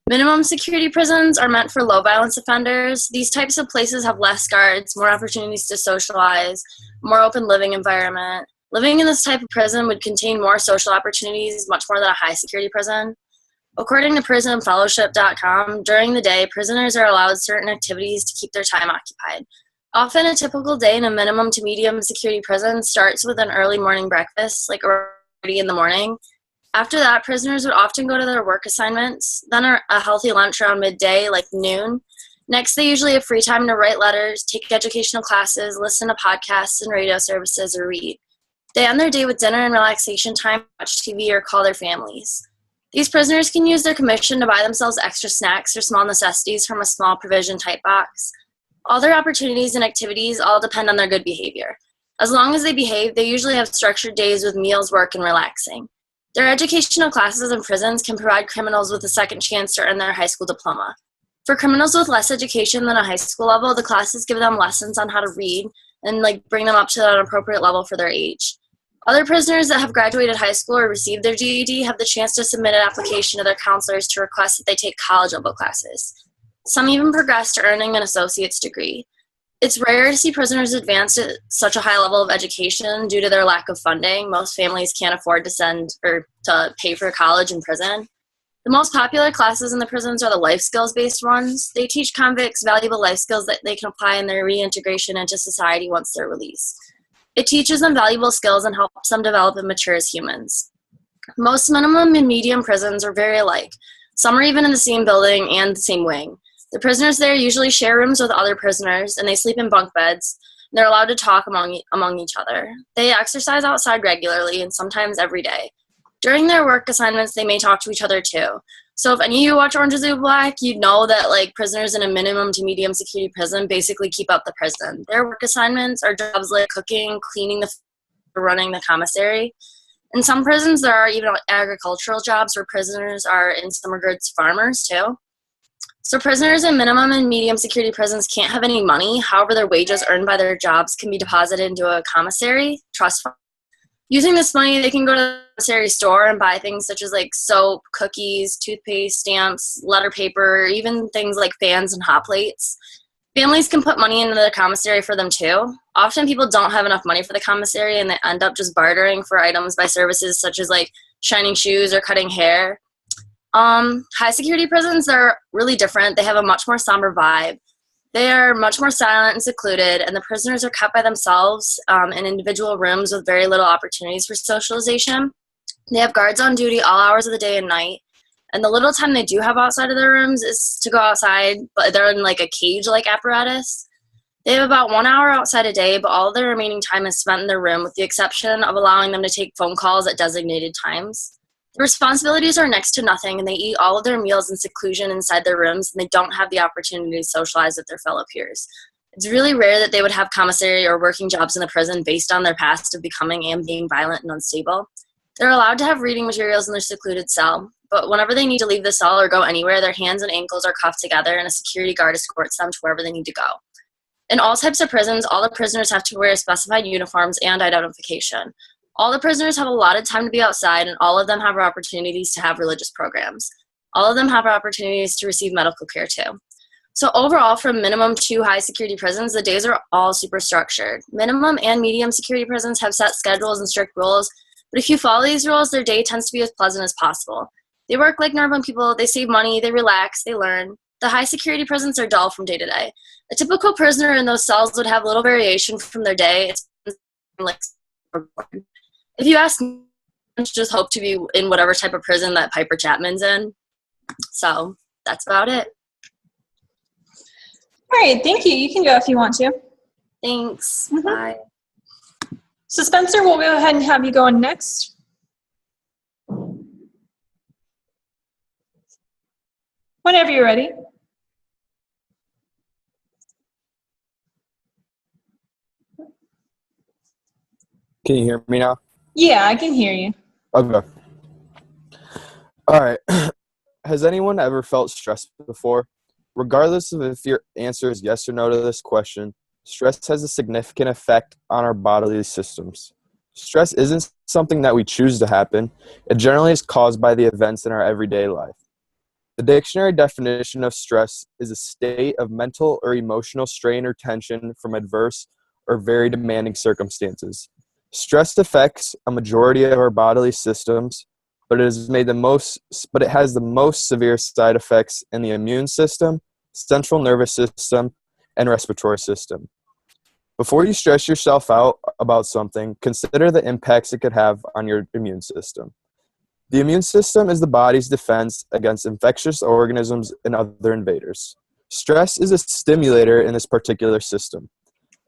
minimum security prisons are meant for low violence offenders. These types of places have less guards, more opportunities to socialize, more open living environment. Living in this type of prison would contain more social opportunities, much more than a high security prison. According to prisonfellowship.com, during the day, prisoners are allowed certain activities to keep their time occupied. Often a typical day in a minimum to medium security prison starts with an early morning breakfast, like already in the morning. After that, prisoners would often go to their work assignments, then a healthy lunch around midday, like noon. Next, they usually have free time to write letters, take educational classes, listen to podcasts and radio services, or read. They end their day with dinner and relaxation time, watch TV, or call their families. These prisoners can use their commission to buy themselves extra snacks or small necessities from a small provision type box. All their opportunities and activities all depend on their good behavior. As long as they behave, they usually have structured days with meals, work, and relaxing. Their educational classes in prisons can provide criminals with a second chance to earn their high school diploma. For criminals with less education than a high school level, the classes give them lessons on how to read and bring them up to an appropriate level for their age. Other prisoners that have graduated high school or received their GED have the chance to submit an application to their counselors to request that they take college-level classes. Some even progress to earning an associate's degree. It's rare to see prisoners advance to such a high level of education due to their lack of funding. Most families can't afford to send or to pay for college in prison. The most popular classes in the prisons are the life skills-based ones. They teach convicts valuable life skills that they can apply in their reintegration into society once they're released. It teaches them valuable skills and helps them develop and mature as humans. Most minimum and medium prisons are very alike. Some are even in the same building and the same wing. The prisoners there usually share rooms with other prisoners, and they sleep in bunk beds. They're allowed to talk among each other. They exercise outside regularly and sometimes every day. During their work assignments, they may talk to each other too. So if any of you watch Orange is the New Black, you'd know that prisoners in a minimum to medium security prison basically keep up the prison. Their work assignments are jobs like cooking, cleaning or running the commissary. In some prisons, there are even agricultural jobs where prisoners are, in some regards, farmers too. So prisoners in minimum and medium security prisons can't have any money. However, their wages earned by their jobs can be deposited into a commissary trust fund. Using this money, they can go to the commissary store and buy things such as soap, cookies, toothpaste, stamps, letter paper, even things like fans and hot plates. Families can put money into the commissary for them too. Often people don't have enough money for the commissary and they end up just bartering for items by services such as shining shoes or cutting hair. High security prisons are really different. They have a much more somber vibe. They are much more silent and secluded, and the prisoners are kept by themselves in individual rooms with very little opportunities for socialization. They have guards on duty all hours of the day and night, and the little time they do have outside of their rooms is to go outside, but they're in a cage-like apparatus. They have about 1 hour outside a day, but all of their remaining time is spent in their room with the exception of allowing them to take phone calls at designated times. The responsibilities are next to nothing, and they eat all of their meals in seclusion inside their rooms, and they don't have the opportunity to socialize with their fellow peers. It's really rare that they would have commissary or working jobs in the prison based on their past of becoming and being violent and unstable. They're allowed to have reading materials in their secluded cell, but whenever they need to leave the cell or go anywhere, their hands and ankles are cuffed together, and a security guard escorts them to wherever they need to go. In all types of prisons, all the prisoners have to wear specified uniforms and identification. All the prisoners have allotted time to be outside, and all of them have opportunities to have religious programs. All of them have opportunities to receive medical care too. So overall, from minimum to high security prisons, the days are all super structured. Minimum and medium security prisons have set schedules and strict rules, but if you follow these rules, their day tends to be as pleasant as possible. They work like normal people, they save money, they relax, they learn. The high security prisons are dull from day to day. A typical prisoner in those cells would have little variation from their day. If you ask me, I just hope to be in whatever type of prison that Piper Chapman's in. So that's about it. All right, thank you. You can go if you want to. Thanks. Mm-hmm. Bye. So Spencer, we'll go ahead and have you go on next. Whenever you're ready. Can you hear me now? Yeah, I can hear you. Okay. All right. Has anyone ever felt stressed before? Regardless of if your answer is yes or no to this question, stress has a significant effect on our bodily systems. Stress isn't something that we choose to happen. It generally is caused by the events in our everyday life. The dictionary definition of stress is a state of mental or emotional strain or tension from adverse or very demanding circumstances. Stress affects a majority of our bodily systems, but it has the most severe side effects in the immune system, central nervous system, and respiratory system. Before you stress yourself out about something, consider the impacts it could have on your immune system. The immune system is the body's defense against infectious organisms and other invaders. Stress is a stimulator in this particular system.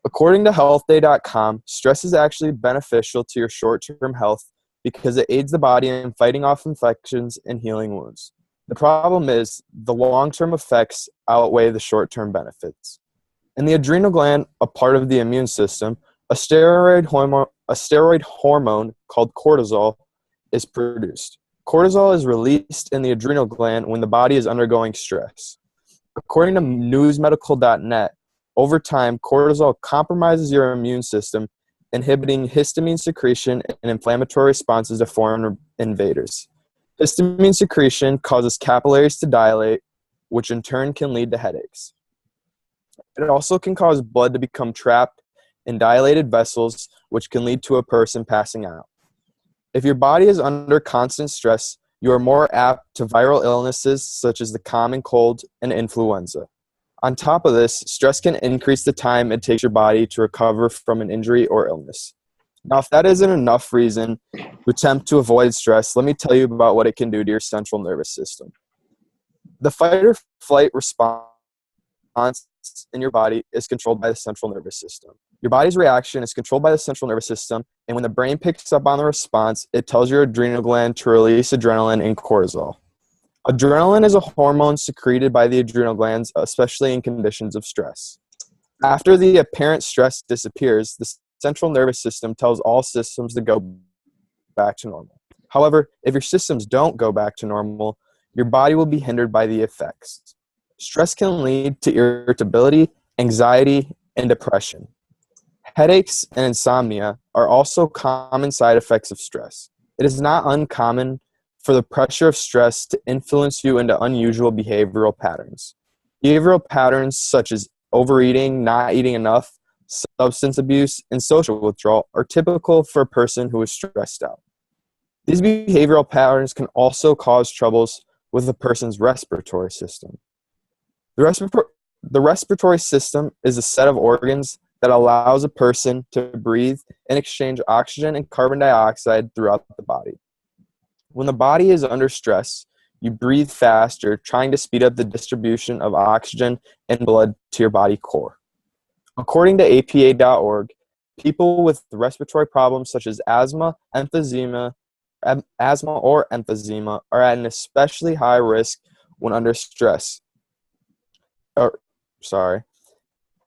According to healthday.com, stress is actually beneficial to your short-term health because it aids the body in fighting off infections and healing wounds. The problem is the long-term effects outweigh the short-term benefits. In the adrenal gland, a part of the immune system, a steroid hormone called cortisol is produced. Cortisol is released in the adrenal gland when the body is undergoing stress. According to newsmedical.net, over time, cortisol compromises your immune system, inhibiting histamine secretion and inflammatory responses to foreign invaders. Histamine secretion causes capillaries to dilate, which in turn can lead to headaches. It also can cause blood to become trapped in dilated vessels, which can lead to a person passing out. If your body is under constant stress, you are more apt to viral illnesses such as the common cold and influenza. On top of this, stress can increase the time it takes your body to recover from an injury or illness. Now, if that isn't enough reason to attempt to avoid stress, let me tell you about what it can do to your central nervous system. The fight or flight response in your body is controlled by the central nervous system. Your body's reaction is controlled by the central nervous system, and when the brain picks up on the response, it tells your adrenal gland to release adrenaline and cortisol. Adrenaline is a hormone secreted by the adrenal glands, especially in conditions of stress. After the apparent stress disappears, the central nervous system tells all systems to go back to normal. However, if your systems don't go back to normal, your body will be hindered by the effects. Stress can lead to irritability, anxiety, and depression. Headaches and insomnia are also common side effects of stress. It is not uncommon for the pressure of stress to influence you into unusual behavioral patterns. Behavioral patterns such as overeating, not eating enough, substance abuse, and social withdrawal are typical for a person who is stressed out. These behavioral patterns can also cause troubles with a person's respiratory system. The respiratory system is a set of organs that allows a person to breathe and exchange oxygen and carbon dioxide throughout the body. When the body is under stress, you breathe faster, trying to speed up the distribution of oxygen and blood to your body core. According to APA.org, people with respiratory problems such as asthma or emphysema are at an especially high risk when under stress.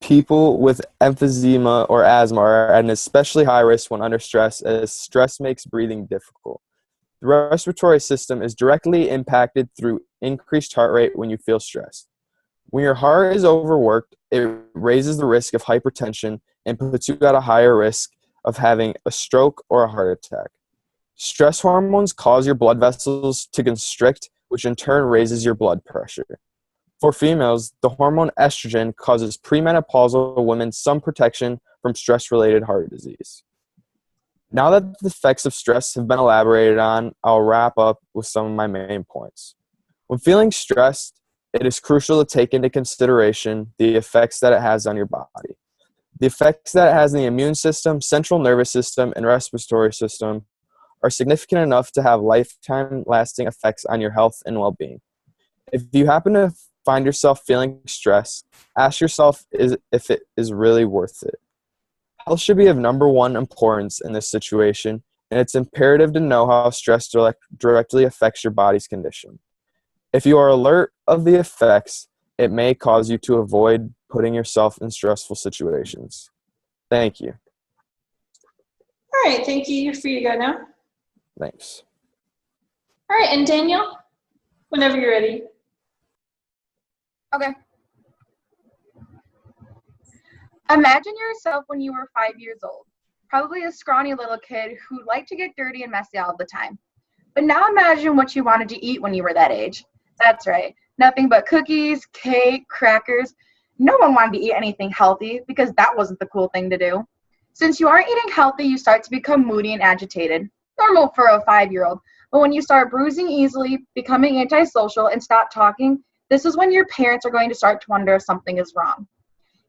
People with emphysema or asthma are at an especially high risk when under stress, as stress makes breathing difficult. The respiratory system is directly impacted through increased heart rate when you feel stressed. When your heart is overworked, it raises the risk of hypertension and puts you at a higher risk of having a stroke or a heart attack. Stress hormones cause your blood vessels to constrict, which in turn raises your blood pressure. For females, the hormone estrogen causes premenopausal women some protection from stress-related heart disease. Now that the effects of stress have been elaborated on, I'll wrap up with some of my main points. When feeling stressed, it is crucial to take into consideration the effects that it has on your body. The effects that it has in the immune system, central nervous system, and respiratory system are significant enough to have lifetime-lasting effects on your health and well-being. If you happen to find yourself feeling stressed, ask yourself if it is really worth it. Health should be of number one importance in this situation, and it's imperative to know how stress directly affects your body's condition. If you are alert of the effects, it may cause you to avoid putting yourself in stressful situations. Thank you. All right, thank you. You're free to go now. Thanks. All right, and Daniel, whenever you're ready. Okay. Imagine yourself when you were 5 years old, probably a scrawny little kid who liked to get dirty and messy all the time. But now imagine what you wanted to eat when you were that age. That's right, nothing but cookies, cake, crackers. No one wanted to eat anything healthy because that wasn't the cool thing to do. Since you aren't eating healthy, you start to become moody and agitated. Normal for a 5-year-old. But when you start bruising easily, becoming antisocial, and stop talking, this is when your parents are going to start to wonder if something is wrong.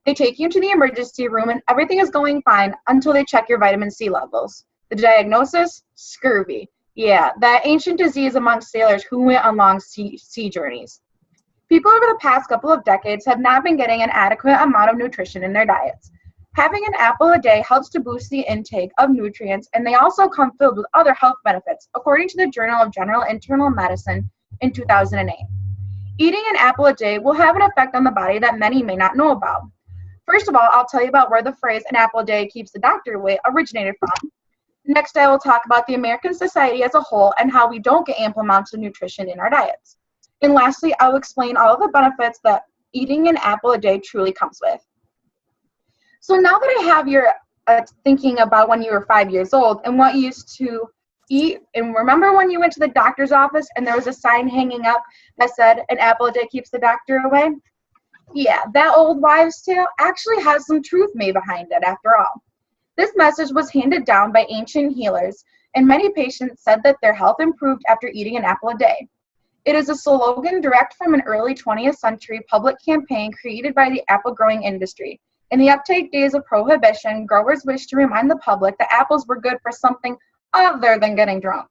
They take you to the emergency room and everything is going fine until they check your vitamin C levels. The diagnosis? Scurvy. Yeah, that ancient disease among sailors who went on long sea journeys. People over the past couple of decades have not been getting an adequate amount of nutrition in their diets. Having an apple a day helps to boost the intake of nutrients, and they also come filled with other health benefits, according to the Journal of General Internal Medicine in 2008. Eating an apple a day will have an effect on the body that many may not know about. First of all, I'll tell you about where the phrase "an apple a day keeps the doctor away" originated from. Next, I will talk about the American society as a whole and how we don't get ample amounts of nutrition in our diets. And lastly, I'll explain all of the benefits that eating an apple a day truly comes with. So now that I have your thinking about when you were 5 years old and what you used to eat, and remember when you went to the doctor's office and there was a sign hanging up that said "an apple a day keeps the doctor away"? Yeah, that old wives' tale actually has some truth made behind it after all. This message was handed down by ancient healers, and many patients said that their health improved after eating an apple a day. It is a slogan direct from an early 20th century public campaign created by the apple growing industry. In the uptake days of prohibition, growers wished to remind the public that apples were good for something other than getting drunk.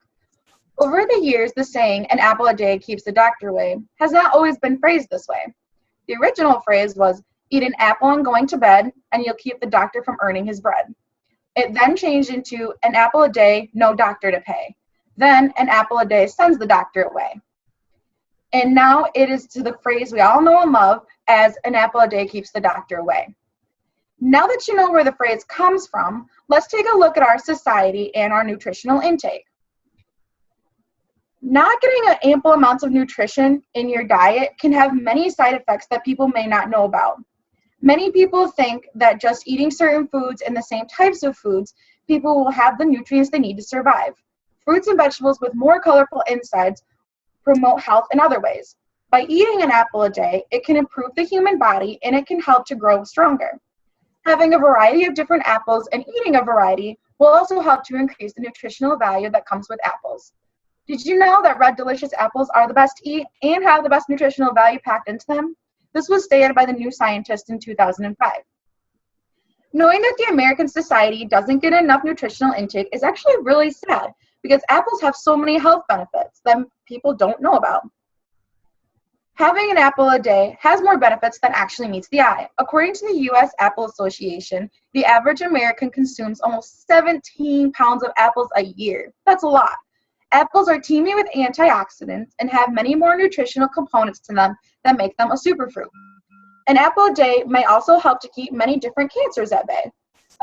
Over the years, the saying "an apple a day keeps the doctor away" has not always been phrased this way. The original phrase was "eat an apple on going to bed, and you'll keep the doctor from earning his bread." It then changed into "an apple a day, no doctor to pay." Then "an apple a day sends the doctor away." And now it is to the phrase we all know and love as "an apple a day keeps the doctor away." Now that you know where the phrase comes from, let's take a look at our society and our nutritional intake. Not getting ample amounts of nutrition in your diet can have many side effects that people may not know about. Many people think that just eating certain foods and the same types of foods, people will have the nutrients they need to survive. Fruits and vegetables with more colorful insides promote health in other ways. By eating an apple a day, it can improve the human body and it can help to grow stronger. Having a variety of different apples and eating a variety will also help to increase the nutritional value that comes with apples. Did you know that red delicious apples are the best to eat and have the best nutritional value packed into them? This was stated by the New Scientist in 2005. Knowing that the American society doesn't get enough nutritional intake is actually really sad because apples have so many health benefits that people don't know about. Having an apple a day has more benefits than actually meets the eye. According to the U.S. Apple Association, the average American consumes almost 17 pounds of apples a year. That's a lot. Apples are teeming with antioxidants and have many more nutritional components to them that make them a superfruit. An apple a day may also help to keep many different cancers at bay.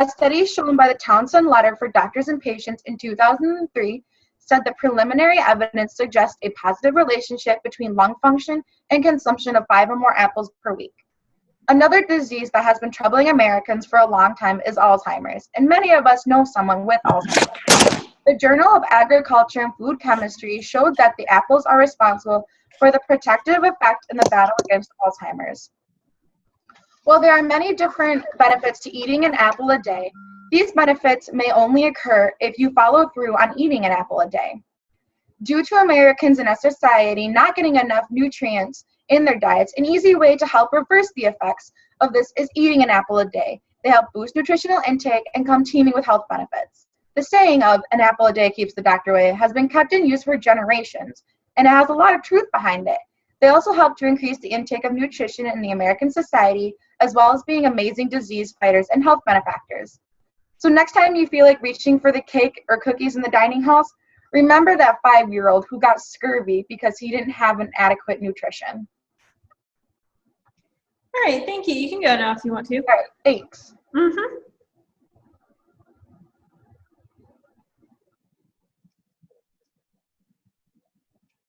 A study shown by the Townsend Letter for Doctors and Patients in 2003 said that preliminary evidence suggests a positive relationship between lung function and consumption of 5 or more apples per week. Another disease that has been troubling Americans for a long time is Alzheimer's, and many of us know someone with Alzheimer's. The Journal of Agriculture and Food Chemistry showed that the apples are responsible for the protective effect in the battle against Alzheimer's. While there are many different benefits to eating an apple a day, these benefits may only occur if you follow through on eating an apple a day. Due to Americans in a society not getting enough nutrients in their diets, an easy way to help reverse the effects of this is eating an apple a day. They help boost nutritional intake and come teeming with health benefits. The saying of "an apple a day keeps the doctor away" has been kept in use for generations, and it has a lot of truth behind it. They also help to increase the intake of nutrition in the American society, as well as being amazing disease fighters and health benefactors. So next time you feel like reaching for the cake or cookies in the dining halls, remember that 5-year-old who got scurvy because he didn't have an adequate nutrition. All right, thank you. You can go now if you want to. All right, thanks. Mm-hmm.